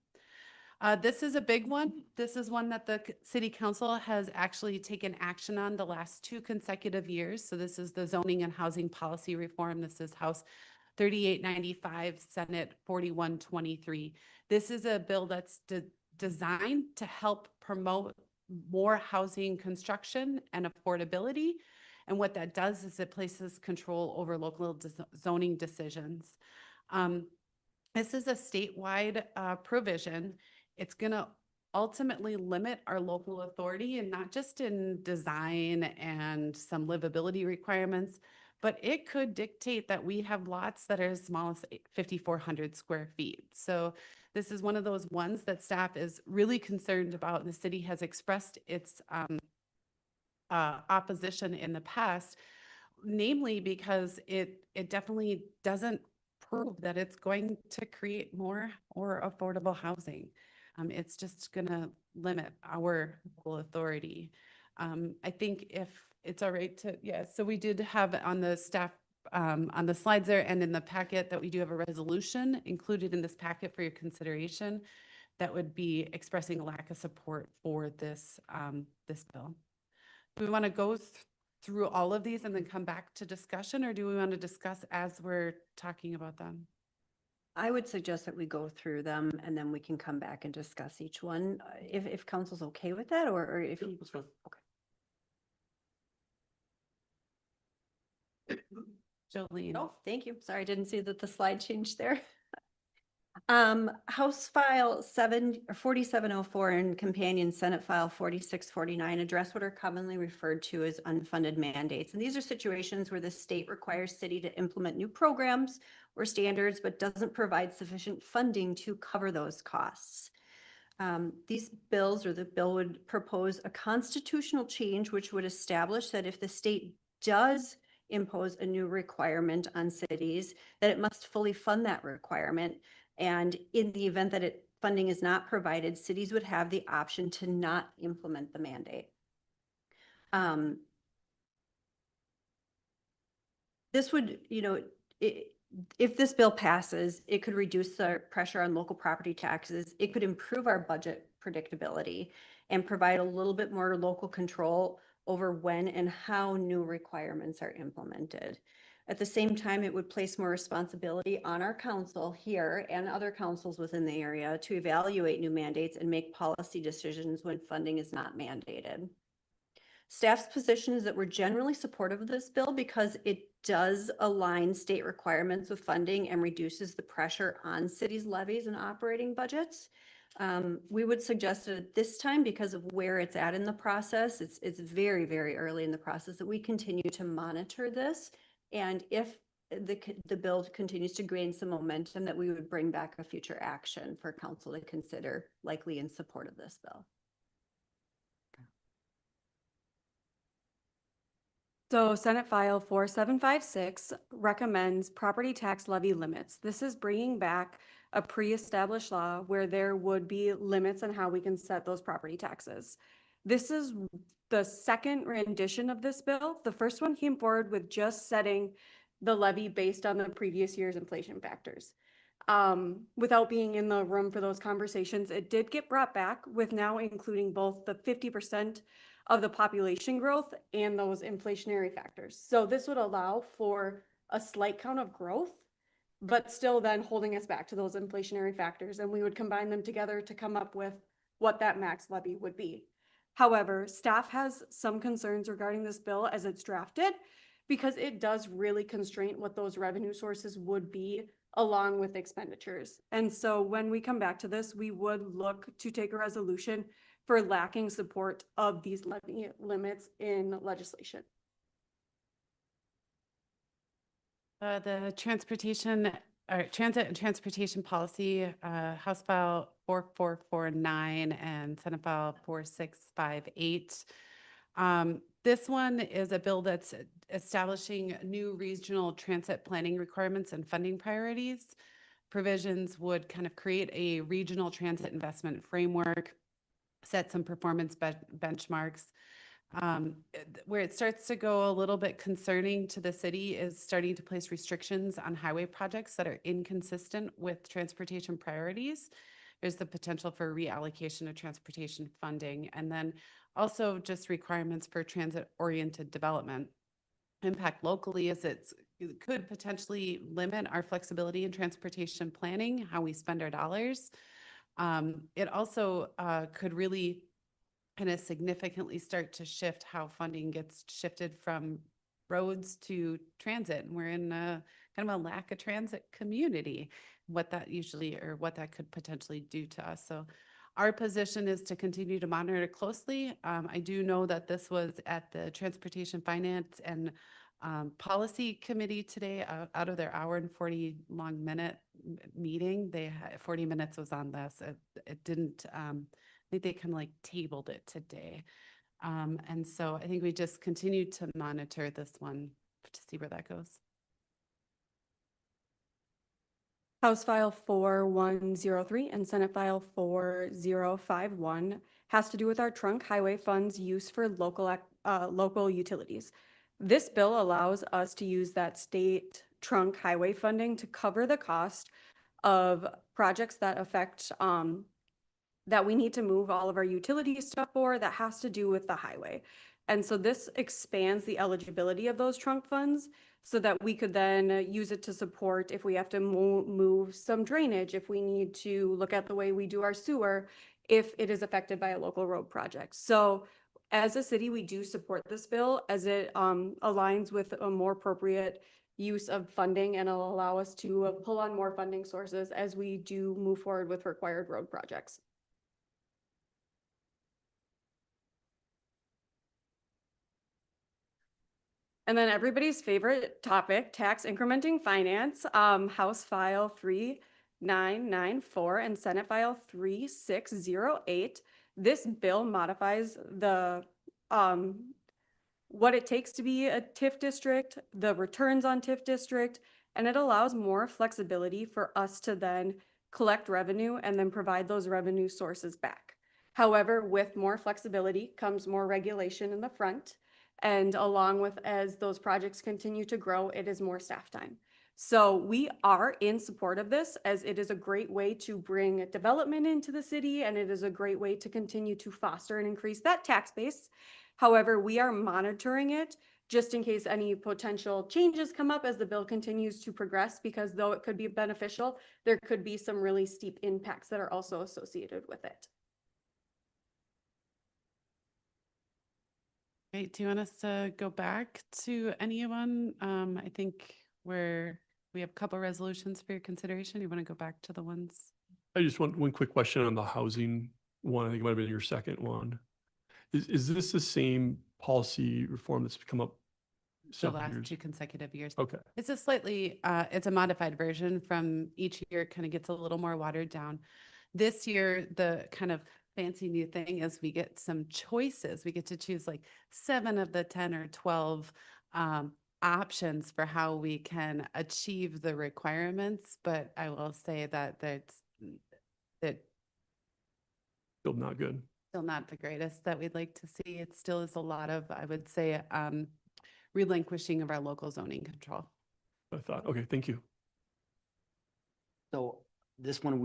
This is a big one. This is one that the city council has actually taken action on the last 2 consecutive years. So this is the zoning and housing policy reform. This is House 3895, Senate 4123. This is a bill that's designed to help promote more housing construction and affordability. And what that does is it places control over local zoning decisions. This is a statewide provision. It's going to ultimately limit our local authority, and not just in design and some livability requirements, but it could dictate that we have lots that are as small as 5,400 square feet. So this is one of those ones that staff is really concerned about, and the city has expressed its opposition in the past, namely because it definitely doesn't prove that it's going to create more or affordable housing. It's just going to limit our local authority. I think if it's all right to, so we did have on the staff, on the slides there and in the packet that we do have a resolution included in this packet for your consideration that would be expressing a lack of support for this, this bill. Do we want to go through all of these and then come back to discussion, or do we want to discuss as we're talking about them? I would suggest that we go through them and then we can come back and discuss each one, if council's okay with that, or if you. Okay. Jolene. Oh, thank you. Sorry, I didn't see that the slide changed there. House File 4704 and companion Senate File 4649 address what are commonly referred to as unfunded mandates. And these are situations where the state requires city to implement new programs or standards, but doesn't provide sufficient funding to cover those costs. These bills, or the bill would propose a constitutional change which would establish that if the state does impose a new requirement on cities, that it must fully fund that requirement. And in the event that funding is not provided, cities would have the option to not implement the mandate. This would, if this bill passes, it could reduce the pressure on local property taxes. It could improve our budget predictability and provide a little bit more local control over when and how new requirements are implemented. At the same time, it would place more responsibility on our council here and other councils within the area to evaluate new mandates and make policy decisions when funding is not mandated. Staff's position is that we're generally supportive of this bill because it does align state requirements with funding and reduces the pressure on cities' levies and operating budgets. We would suggest that at this time, because of where it's at in the process, it's very, very early in the process, that we continue to monitor this. And if the bill continues to gain some momentum, that we would bring back a future action for council to consider, likely in support of this bill. So Senate File 4756 recommends property tax levy limits. This is bringing back a pre-established law where there would be limits on how we can set those property taxes. This is the second rendition of this bill. The first one came forward with just setting the levy based on the previous year's inflation factors. Without being in the room for those conversations, it did get brought back with now including both the 50% of the population growth and those inflationary factors. So this would allow for a slight count of growth, but still then holding us back to those inflationary factors. And we would combine them together to come up with what that max levy would be. However, staff has some concerns regarding this bill as it's drafted because it does really constrain what those revenue sources would be along with expenditures. And so when we come back to this, we would look to take a resolution for lacking support of these levy limits in legislation. The transportation or transit and transportation policy, House File 4449 and Senate File 4658. This one is a bill that's establishing new regional transit planning requirements and funding priorities. Provisions would kind of create a regional transit investment framework, set some performance benchmarks. Where it starts to go a little bit concerning to the city is starting to place restrictions on highway projects that are inconsistent with transportation priorities. There's the potential for reallocation of transportation funding, and then also just requirements for transit-oriented development. Impact locally is it could potentially limit our flexibility in transportation planning, how we spend our dollars. It also could really kind of significantly start to shift how funding gets shifted from roads to transit. And we're in a kind of a lack of transit community, what that usually or what that could potentially do to us. So our position is to continue to monitor it closely. I do know that this was at the Transportation Finance and Policy Committee today. Out of their hour and 40 long minute meeting, they had 40 minutes was on this. It didn't, I think they kind of like tabled it today. And so I think we just continue to monitor this one to see where that goes. House File 4103 and Senate File 4051 has to do with our trunk highway funds used for local utilities. This bill allows us to use that state trunk highway funding to cover the cost of projects that affect that we need to move all of our utility stuff for that has to do with the highway. And so this expands the eligibility of those trunk funds so that we could then use it to support if we have to move some drainage, if we need to look at the way we do our sewer, if it is affected by a local road project. So as a city, we do support this bill as it aligns with a more appropriate use of funding and it'll allow us to pull on more funding sources as we do move forward with required road projects. And then everybody's favorite topic, tax incrementing finance, House File 3994 and Senate File 3608. This bill modifies the what it takes to be a TIF district, the returns on TIF district, and it allows more flexibility for us to then collect revenue and then provide those revenue sources back. However, with more flexibility comes more regulation in the front. And along with as those projects continue to grow, it is more staff time. So we are in support of this as it is a great way to bring development into the city and it is a great way to continue to foster and increase that tax base. However, we are monitoring it just in case any potential changes come up as the bill continues to progress, because though it could be beneficial, there could be some really steep impacts that are also associated with it. Great. Do you want us to go back to anyone? I think we have a couple resolutions for your consideration. You want to go back to the ones? I just want one quick question on the housing one. I think it might have been your second one. Is this the same policy reform that's come up The several last years? 2 consecutive years. Okay. It's a slightly, it's a modified version from each year. It kind of gets a little more watered down. This year, the kind of fancy new thing is we get some choices. We get to choose like 7 of the 10 or 12 options for how we can achieve the requirements, but I will say that that Still not good. still not the greatest that we'd like to see. It still is a lot of, I would say, relinquishing of our local zoning control. I thought, okay, thank you. So this one,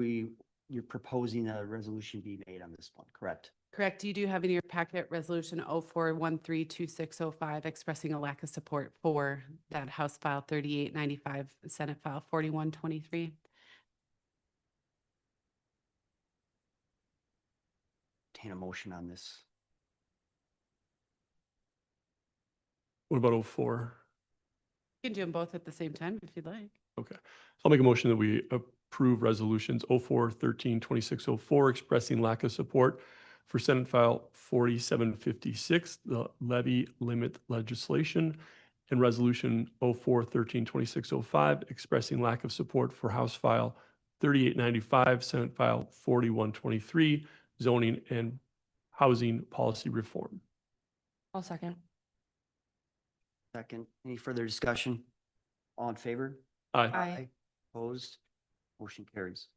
you're proposing a resolution be made on this one, correct? Correct. You do have in your packet resolution 04132605 expressing a lack of support for that House File 3895, Senate File 4123. Entertain a motion on this. What about 04? You can do them both at the same time if you'd like. Okay, so I'll make a motion that we approve resolutions 04, 13, 2604, expressing lack of support for Senate File 4756, the levy limit legislation, and resolution 04, 13, 2605, expressing lack of support for House File 3895, Senate File 4123, zoning and housing policy reform. I'll second. Second, any further discussion? All in favor? Aye. Aye. Opposed? Motion carries.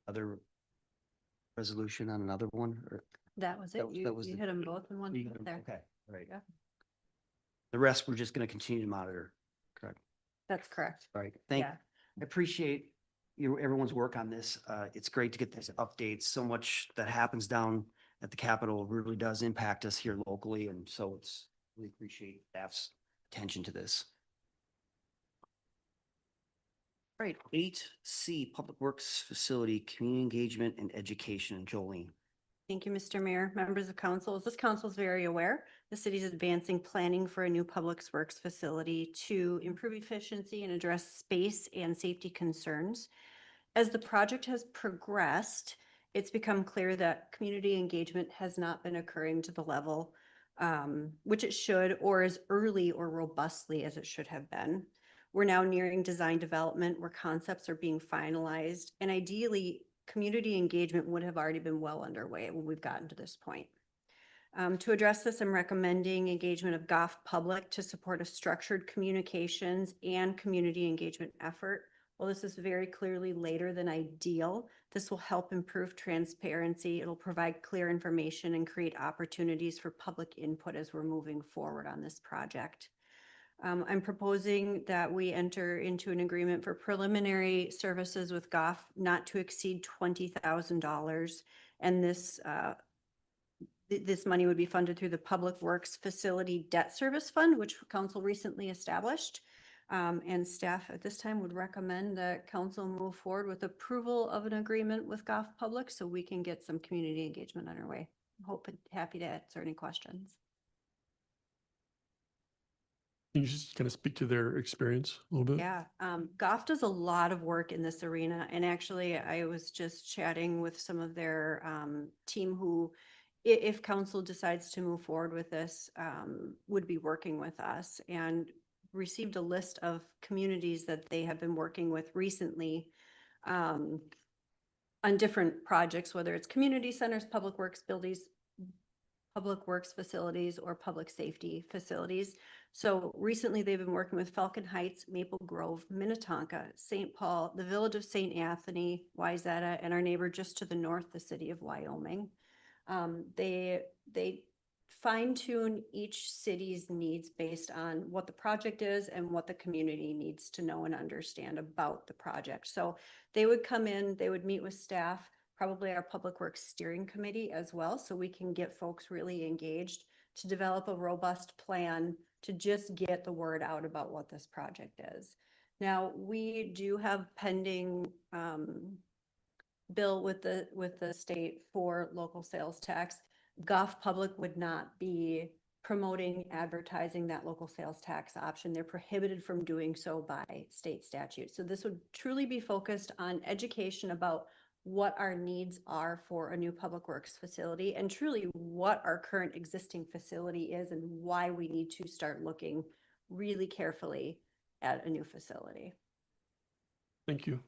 Other resolution on another one, or? That was it. That You was you the- hit them both in one we hit got 'em, there. Okay, right. Yeah. The rest, we're just going to continue to monitor, correct? That's correct. All right, Yeah. I appreciate everyone's work on this. It's great to get these updates. So much that happens down at the Capitol really does impact us here locally, and so we appreciate staff's attention to this. All right, 8C, Public Works Facility, Community Engagement and Education, Jolene. Thank you, Mr. Mayor, members of council. As this council is very aware, the city's advancing planning for a new public works facility to improve efficiency and address space and safety concerns. As the project has progressed, it's become clear that community engagement has not been occurring to the level which it should, or as early or robustly as it should have been. We're now nearing design development where concepts are being finalized, and ideally, community engagement would have already been well underway when we've gotten to this point. To address this, I'm recommending engagement of Goff Public to support a structured communications and community engagement effort. While this is very clearly later than ideal, this will help improve transparency. It'll provide clear information and create opportunities for public input as we're moving forward on this project. I'm proposing that we enter into an agreement for preliminary services with Goff not to exceed $20,000. And this money would be funded through the Public Works Facility Debt Service Fund, which council recently established. And staff at this time would recommend that council move forward with approval of an agreement with Goff Public so we can get some community engagement underway. Happy to answer any questions. Can you just kind of speak to their experience a little bit? Yeah, Goff does a lot of work in this arena, and actually I was just chatting with some of their team who, if council decides to move forward with this, would be working with us, and received a list of communities that they have been working with recently on different projects, whether it's community centers, public works buildings, public works facilities, or public safety facilities. So recently they've been working with Falcon Heights, Maple Grove, Minnetonka, St. Paul, the village of St. Anthony, Wayzata, and our neighbor just to the north, the city of Wyoming. They fine tune each city's needs based on what the project is and what the community needs to know and understand about the project. So they would come in, they would meet with staff, probably our Public Works Steering Committee as well, so we can get folks really engaged to develop a robust plan to just get the word out about what this project is. Now, we do have pending bill with the state for local sales tax. Goff Public would not be promoting, advertising that local sales tax option. They're prohibited from doing so by state statute. So this would truly be focused on education about what our needs are for a new public works facility and truly what our current existing facility is and why we need to start looking really carefully at a new facility. Thank you.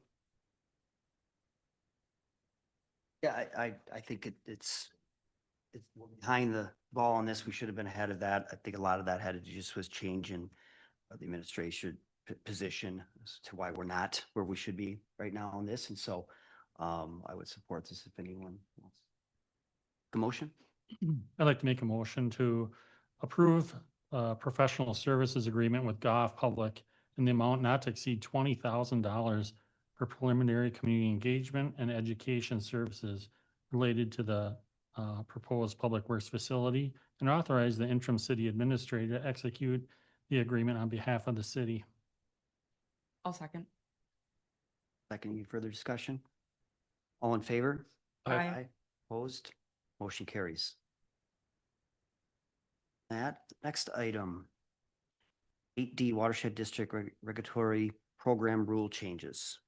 Yeah, I think it's we're behind the ball on this. We should have been ahead of that. I think a lot of that had to do just was change in the administration position as to why we're not where we should be right now on this. And so I would support this if anyone wants. The motion? I'd like to make a motion to approve a professional services agreement with Goff Public in the amount not to exceed $20,000 for preliminary community engagement and education services related to the proposed public works facility, and authorize the interim city administrator to execute the agreement on behalf of the city. I'll second. Second, any further discussion? All in favor? Aye. Opposed? Motion carries. That, next item. 8D Watershed District Regulatory Program Rule Changes.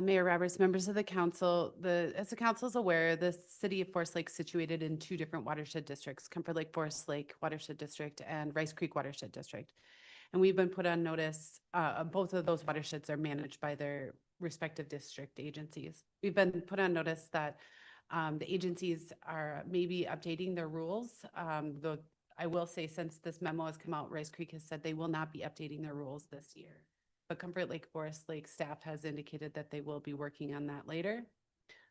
Mayor Roberts, members of the council, as the council is aware, the city of Forest Lake is situated in two different watershed districts, Comfort Lake Forest Lake Watershed District and Rice Creek Watershed District. And we've been put on notice, both of those watersheds are managed by their respective district agencies. We've been put on notice that the agencies are maybe updating their rules. Though I will say, since this memo has come out, Rice Creek has said they will not be updating their rules this year. But Comfort Lake Forest Lake staff has indicated that they will be working on that later.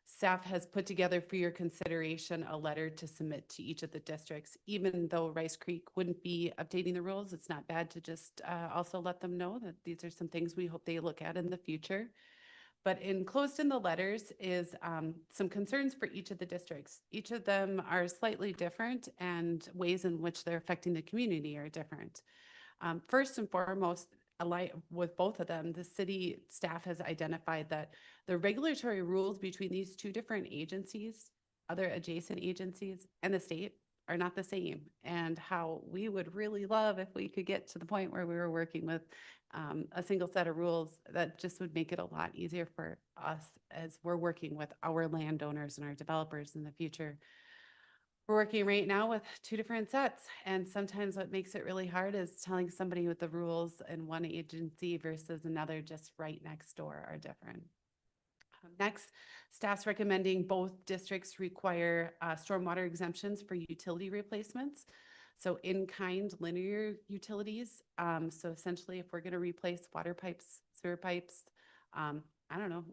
Staff has put together for your consideration a letter to submit to each of the districts. Even though Rice Creek wouldn't be updating the rules, it's not bad to just also let them know that these are some things we hope they look at in the future. But enclosed in the letters is some concerns for each of the districts. Each of them are slightly different, and ways in which they're affecting the community are different. First and foremost, with both of them, the city staff has identified that the regulatory rules between these two different agencies, other adjacent agencies, and the state are not the same. And how we would really love if we could get to the point where we were working with a single set of rules that just would make it a lot easier for us as we're working with our landowners and our developers in the future. We're working right now with two different sets, and sometimes what makes it really hard is telling somebody with the rules in one agency versus another just right next door are different. Next, staff's recommending both districts require stormwater exemptions for utility replacements. So in-kind linear utilities. So essentially, if we're going to replace water pipes, sewer pipes, I don't know,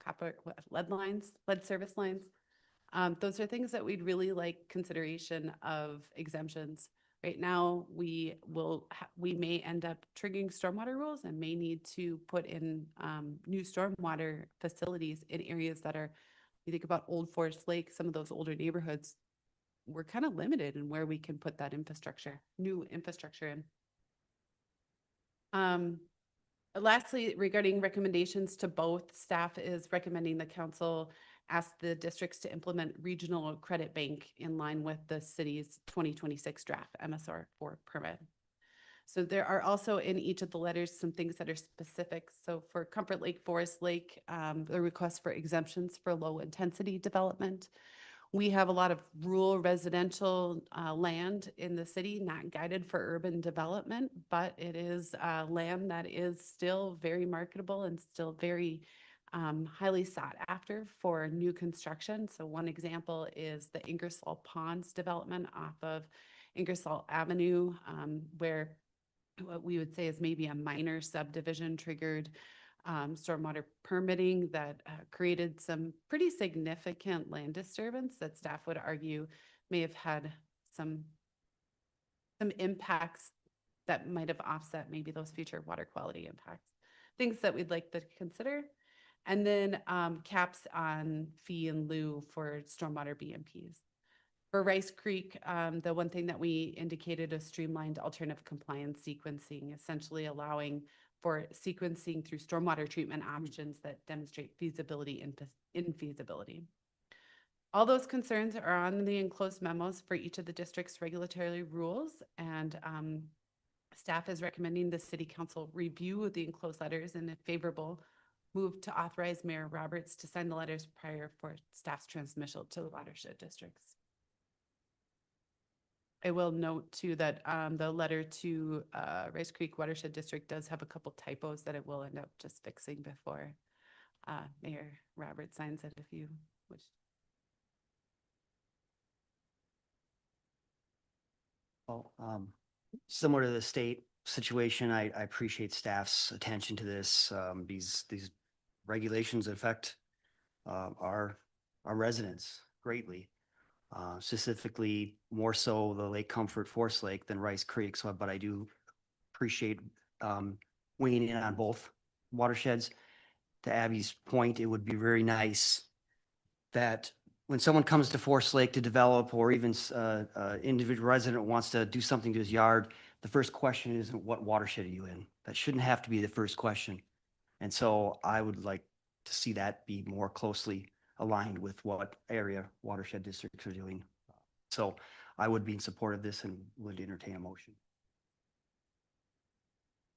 copper, lead service lines. Those are things that we'd really like consideration of exemptions. Right now, we may end up triggering stormwater rules and may need to put in new stormwater facilities in areas that are, you think about Old Forest Lake, some of those older neighborhoods, we're kind of limited in where we can put that infrastructure, new infrastructure in. Lastly, regarding recommendations to both, staff is recommending the council ask the districts to implement regional credit bank in line with the city's 2026 draft MSR for permit. So there are also in each of the letters some things that are specific. So for Comfort Lake Forest Lake, the request for exemptions for low intensity development. We have a lot of rural residential land in the city, not guided for urban development, but it is land that is still very marketable and still very highly sought after for new construction. So one example is the Ingersoll Ponds development off of Ingersoll Avenue, where what we would say is maybe a minor subdivision triggered stormwater permitting that created some pretty significant land disturbance that staff would argue may have had some impacts that might have offset maybe those future water quality impacts. Things that we'd like to consider. And then caps on fee in lieu for stormwater BMPs. For Rice Creek, the one thing that we indicated a streamlined alternative compliance sequencing, essentially allowing for sequencing through stormwater treatment options that demonstrate feasibility and infeasibility. All those concerns are on the enclosed memos for each of the district's regulatory rules, and staff is recommending the city council review the enclosed letters and if favorable, move to authorize Mayor Roberts to sign the letters prior for staff's transmission to the watershed districts. I will note too that the letter to Rice Creek Watershed District does have a couple typos that it will end up just fixing before Mayor Roberts signs it if you wish. Well, similar to the state situation, I appreciate staff's attention to this. These regulations affect our residents greatly. Specifically, more so the Lake Comfort Forest Lake than Rice Creek. So, but I do appreciate weighing in on both watersheds. To Abby's point, it would be very nice that when someone comes to Forest Lake to develop, or even individual resident wants to do something to his yard, the first question isn't what watershed are you in? That shouldn't have to be the first question. And so I would like to see that be more closely aligned with what area watershed districts are doing. So I would be in support of this and would entertain a motion.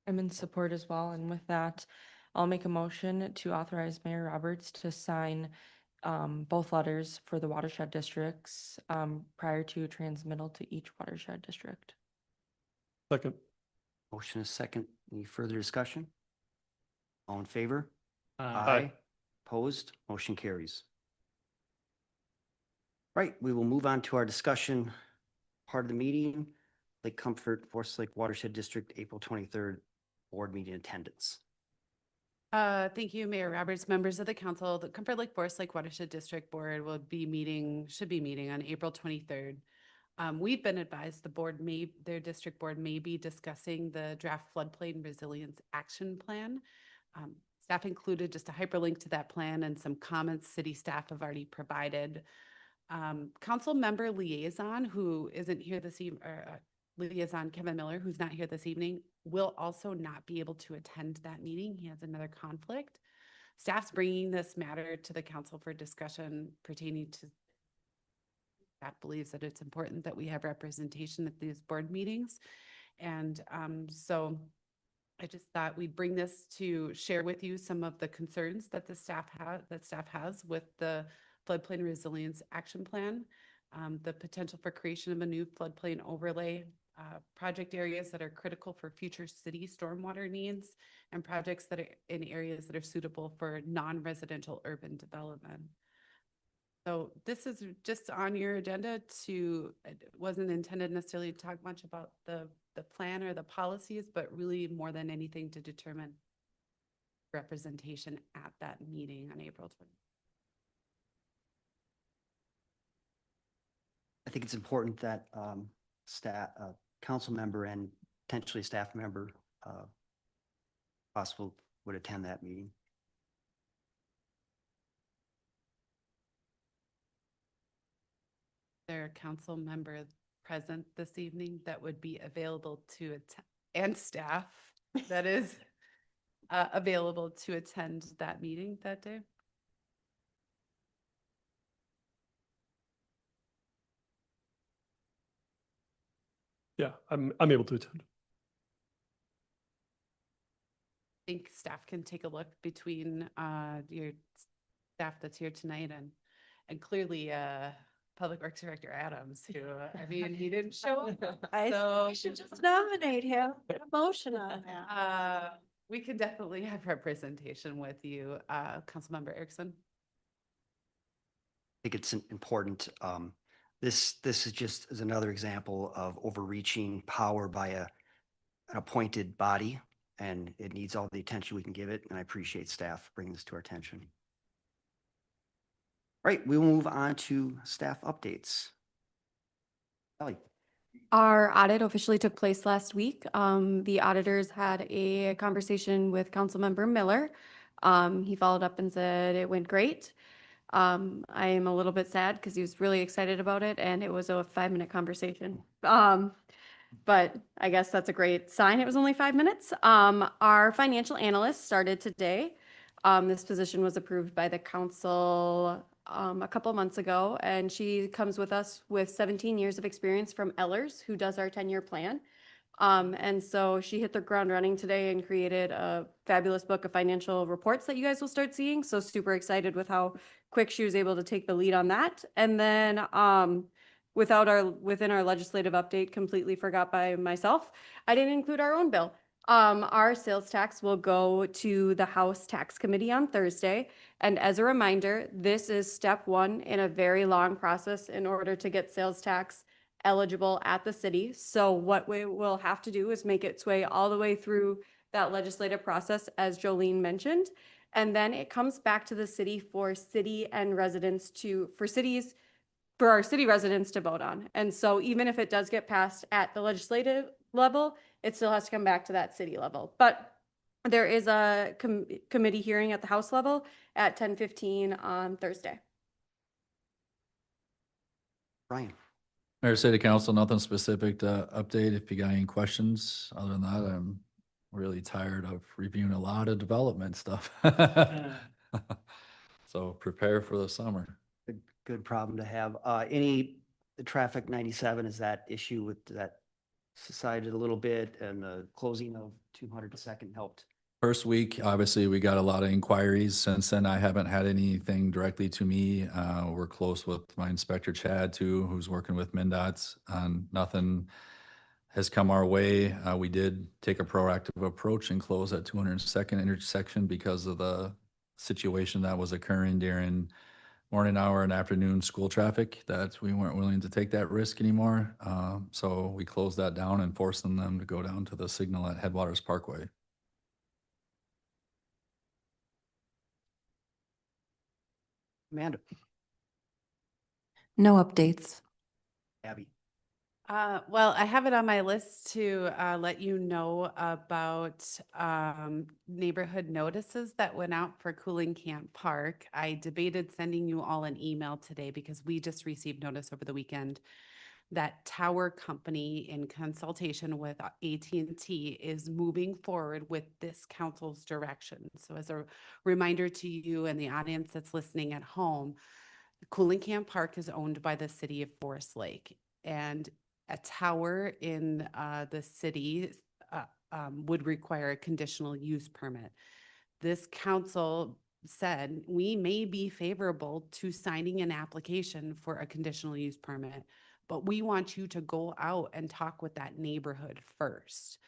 I'm in support as well, and with that, I'll make a motion to authorize Mayor Roberts to sign both letters for the watershed districts prior to transmittal to each watershed district. Second. Motion is second. Any further discussion? All in favor? Aye. Opposed? Motion carries. Right, we will move on to our discussion part of the meeting. Lake Comfort Forest Lake Watershed District, April 23rd, board meeting attendance. Thank you, Mayor Roberts, members of the council. The Comfort Lake Forest Lake Watershed District Board should be meeting on April 23rd. We've been advised their district board may be discussing the draft floodplain resilience action plan. Staff included just a hyperlink to that plan and some comments city staff have already provided. Council member liaison, who isn't here this evening, liaison Kevin Miller, who's not here this evening, will also not be able to attend that meeting. He has another conflict. Staff's bringing this matter to the council for discussion pertaining to staff believes that it's important that we have representation at these board meetings. And so I just thought we'd bring this to share with you some of the concerns that the staff has with the floodplain resilience action plan, the potential for creation of a new floodplain overlay, project areas that are critical for future city stormwater needs, and projects that are in areas that are suitable for non-residential urban development. So this is just on your agenda it wasn't intended necessarily to talk much about the plan or the policies, but really more than anything to determine representation at that meeting on April 20th. I think it's important that council member and potentially staff member possible would attend that meeting. There are council members present this evening that would be available to attend, and staff that is available to attend that meeting that day. Yeah, I'm able to attend. I think staff can take a look between your staff that's here tonight and clearly Public Works Director Adams, who I mean he didn't show up. So We should just nominate him, put a motion on that. we can definitely have representation with you, Councilmember Erickson. I think it's important. This is just as another example of overreaching power by an appointed body, and it needs all the attention we can give it. And I appreciate staff bringing this to our attention. Right, we will move on to staff updates. Ellie. Our audit officially took place last week. The auditors had a conversation with Councilmember Miller. He followed up and said it went great. I am a little bit sad because he was really excited about it and it was a 5-minute conversation. But I guess that's a great sign. It was only 5 minutes. Our financial analyst started today. This position was approved by the council a couple of months ago, and she comes with us with 17 years of experience from Ellers, who does our 10-year plan. And so she hit the ground running today and created a fabulous book of financial reports that you guys will start seeing. So super excited with how quick she was able to take the lead on that. And then within our legislative update, completely forgot by myself, I didn't include our own bill. Our sales tax will go to the House Tax Committee on Thursday. And as a reminder, this is step one in a very long process in order to get sales tax eligible at the city. So what we will have to do is make its way all the way through that legislative process, as Jolene mentioned. And then it comes back to the city for city and residents for our city residents to vote on. And so even if it does get passed at the legislative level, it still has to come back to that city level. But there is a committee hearing at the House level at 10:15 on Thursday. Brian. Mayor, City Council, nothing specific to update. If you got any questions, other than that, I'm really tired of reviewing a lot of development stuff. So prepare for the summer. Good problem to have. The traffic 97, is that issue with that subsided a little bit, and the closing of 202nd helped? First week, obviously, we got a lot of inquiries. Since then, I haven't had anything directly to me. We're close with my inspector Chad too, who's working with MnDOT's. Nothing has come our way. We did take a proactive approach and close that 202nd intersection because of the situation that was occurring during morning hour and afternoon school traffic, that we weren't willing to take that risk anymore. So we closed that down and forcing them to go down to the signal at Headwaters Parkway. Amanda. No updates. Abby. Well, I have it on my list to let you know about neighborhood notices that went out for Cooling Camp Park. I debated sending you all an email today because we just received notice over the weekend that Tower Company, in consultation with AT&T, is moving forward with this council's direction. So as a reminder to you and the audience that's listening at home, Cooling Camp Park is owned by the city of Forest Lake, and a tower in the city would require a conditional use permit. This council said we may be favorable to signing an application for a conditional use permit, but we want you to go out and talk with that neighborhood first.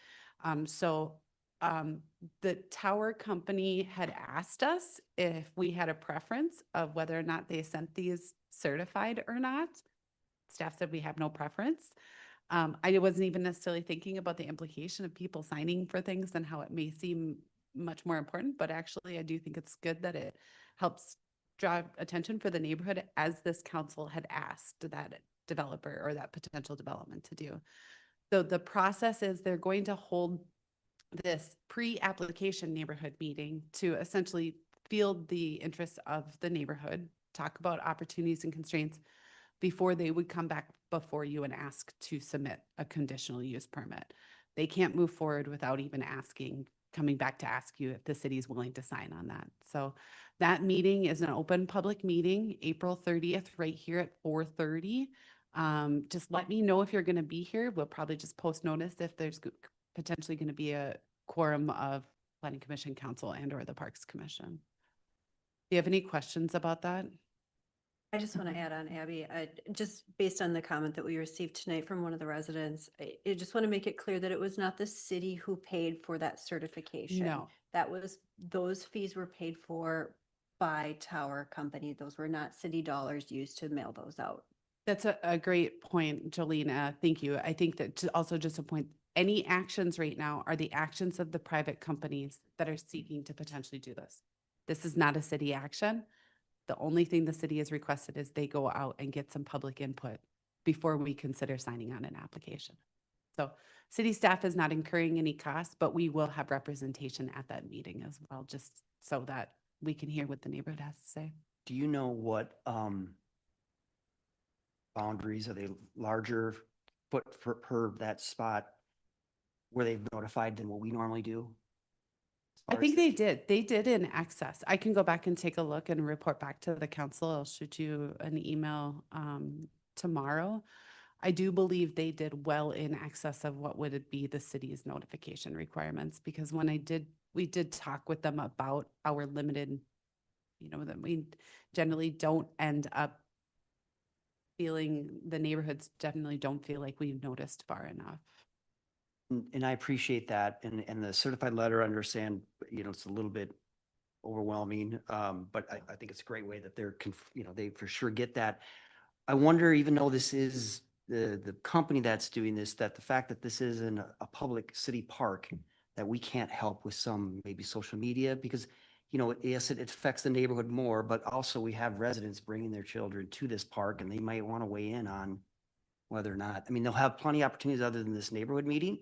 The tower company had asked us if we had a preference of whether or not they sent these certified or not. Staff said we have no preference. I wasn't even necessarily thinking about the implication of people signing for things and how it may seem much more important, but actually I do think it's good that it helps draw attention for the neighborhood, as this council had asked that developer or that potential development to do. So the process is they're going to hold this pre-application neighborhood meeting to essentially field the interests of the neighborhood, talk about opportunities and constraints before they would come back before you and ask to submit a conditional use permit. They can't move forward without even coming back to ask you if the city is willing to sign on that. So that meeting is an open public meeting, April 30th, right here at 4:30. Just let me know if you're going to be here. We'll probably just post notice if there's potentially going to be a quorum of Planning Commission, Council, and or the Parks Commission. Do you have any questions about that? I just want to add on, Abby, just based on the comment that we received tonight from one of the residents, I just want to make it clear that it was not the city who paid for that certification. No. Those fees were paid for by Tower Company. Those were not city dollars used to mail those out. That's a great point, Jolene. Thank you. I think that also just a point, any actions right now are the actions of the private companies that are seeking to potentially do this. This is not a city action. The only thing the city has requested is they go out and get some public input before we consider signing on an application. So city staff is not incurring any costs, but we will have representation at that meeting as well, just so that we can hear what the neighborhood has to say. Do you know what boundaries, are they larger foot per that spot where they've notified than what we normally do? I think they did. They did in excess. I can go back and take a look and report back to the council. I'll shoot you an email tomorrow. I do believe they did well in excess of what would be the city's notification requirements, because when we did talk with them about our limited, that we generally don't end up feeling the neighborhoods definitely don't feel like we've noticed far enough. And I appreciate that. And the certified letter, I understand, it's a little bit overwhelming. But I think it's a great way that they're, they for sure get that. I wonder, even though this is the company that's doing this, that the fact that this is in a public city park, that we can't help with some maybe social media, because, yes, it affects the neighborhood more, but also we have residents bringing their children to this park and they might want to weigh in on whether or not, I mean, they'll have plenty of opportunities other than this neighborhood meeting,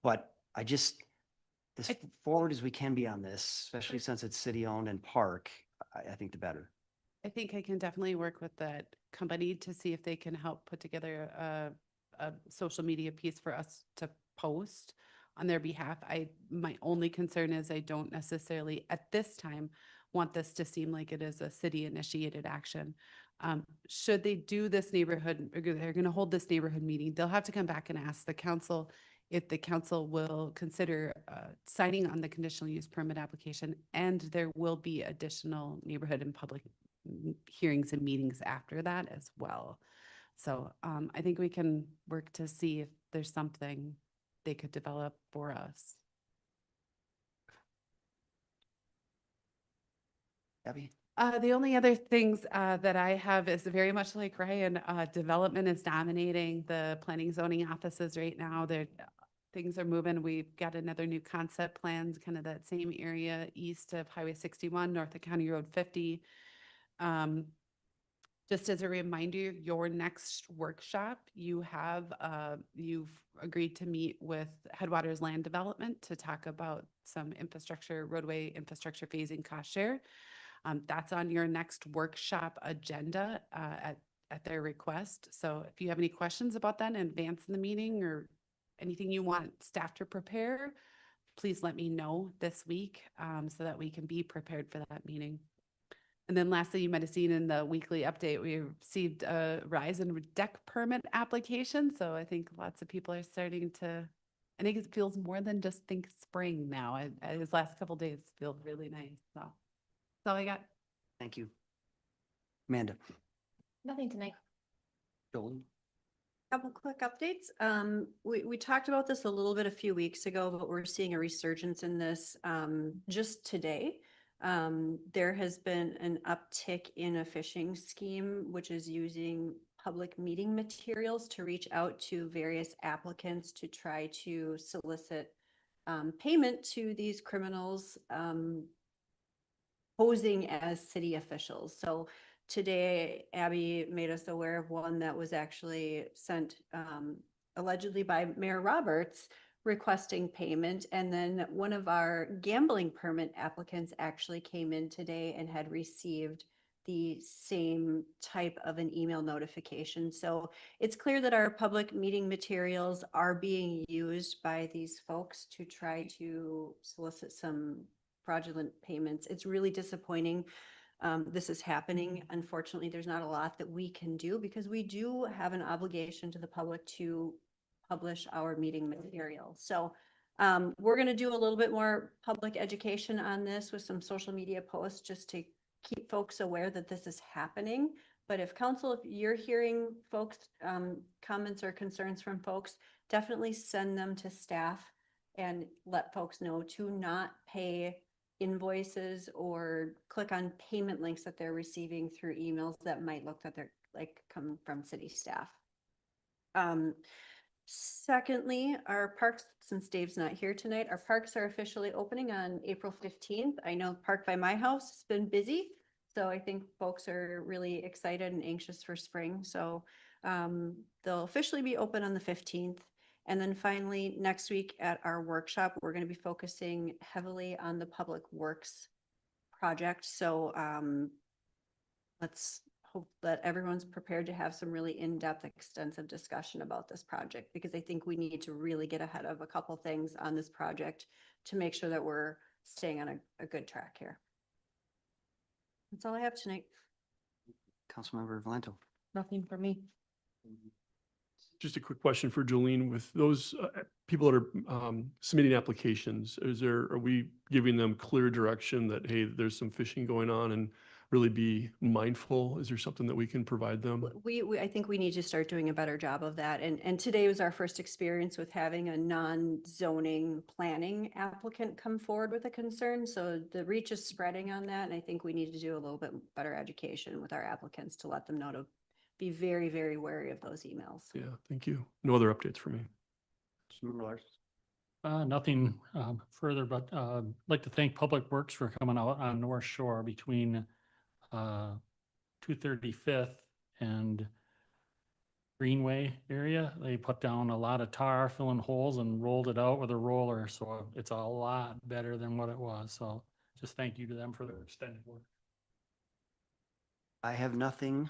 but I just, as forward as we can be on this, especially since it's city-owned and park, I think the better. I think I can definitely work with that company to see if they can help put together a social media piece for us to post on their behalf. My only concern is I don't necessarily at this time want this to seem like it is a city initiated action. Should they do this neighborhood, or they're going to hold this neighborhood meeting, they'll have to come back and ask the council if the council will consider signing on the conditional use permit application, and there will be additional neighborhood and public hearings and meetings after that as well. So I think we can work to see if there's something they could develop for us. Abby? The only other things that I have is very much like Ryan, development is dominating the planning zoning offices right now. Things are moving. We've got another new concept plan, kind of that same area east of Highway 61, north of County Road 50. Just as a reminder, your next workshop, you've agreed to meet with Headwaters Land Development to talk about some infrastructure, roadway infrastructure phasing cost share. That's on your next workshop agenda at their request. So if you have any questions about that in advance in the meeting or anything you want staff to prepare, please let me know this week so that we can be prepared for that meeting. And then lastly, you might have seen in the weekly update, we received a rise in deck permit application. So I think lots of people are starting to, I think it feels more than just think spring now. These last couple of days feel really nice. So that's all I got. Thank you. Amanda? Nothing tonight. Joel? Couple quick updates. We talked about this a little bit a few weeks ago, but we're seeing a resurgence in this just today. There has been an uptick in a phishing scheme, which is using public meeting materials to reach out to various applicants to try to solicit payment to these criminals posing as city officials. So today, Abby made us aware of one that was actually sent allegedly by Mayor Roberts requesting payment. And then one of our gambling permit applicants actually came in today and had received the same type of an email notification. So it's clear that our public meeting materials are being used by these folks to try to solicit some fraudulent payments. It's really disappointing. This is happening. Unfortunately, there's not a lot that we can do because we do have an obligation to the public to publish our meeting material. So we're going to do a little bit more public education on this with some social media posts just to keep folks aware that this is happening. But if council, if you're hearing folks, comments or concerns from folks, definitely send them to staff and let folks know to not pay invoices or click on payment links that they're receiving through emails that might look that they're like come from city staff. Secondly, our parks, since Dave's not here tonight, our parks are officially opening on April 15th. I know Park by My House has been busy, so I think folks are really excited and anxious for spring. So they'll officially be open on the 15th. And then finally, next week at our workshop, we're going to be focusing heavily on the public works project. So let's hope that everyone's prepared to have some really in-depth, extensive discussion about this project, because I think we need to really get ahead of a couple things on this project to make sure that we're staying on a good track here. That's all I have tonight. Councilmember Valento? Nothing for me. Just a quick question for Jolene. With those people that are submitting applications, are we giving them clear direction that, hey, there's some phishing going on and really be mindful? Is there something that we can provide them? I think we need to start doing a better job of that. And today was our first experience with having a non-zoning planning applicant come forward with a concern. So the reach is spreading on that. And I think we need to do a little bit better education with our applicants to let them know to be very, very wary of those emails. Yeah, thank you. No other updates for me. Nothing further, but I'd like to thank Public Works for coming out on North Shore between 235th and Greenway area. They put down a lot of tar, filling holes and rolled it out with a roller. So it's a lot better than what it was. So just thank you to them for their extended work. I have nothing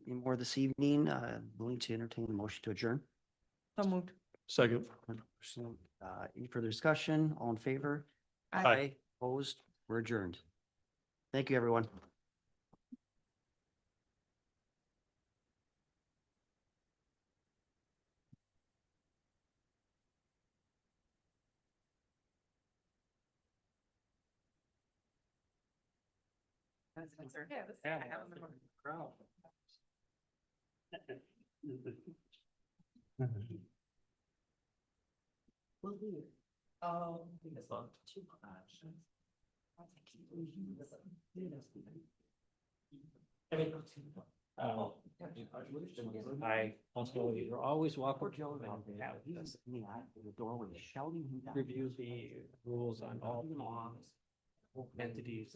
more this evening. Willing to entertain a motion to adjourn. So moved. Second. Any further discussion? All in favor? Aye. Opposed? We're adjourned. Thank you, everyone. I also, you're always welcome. The door with shouting. Review the rules on all entities.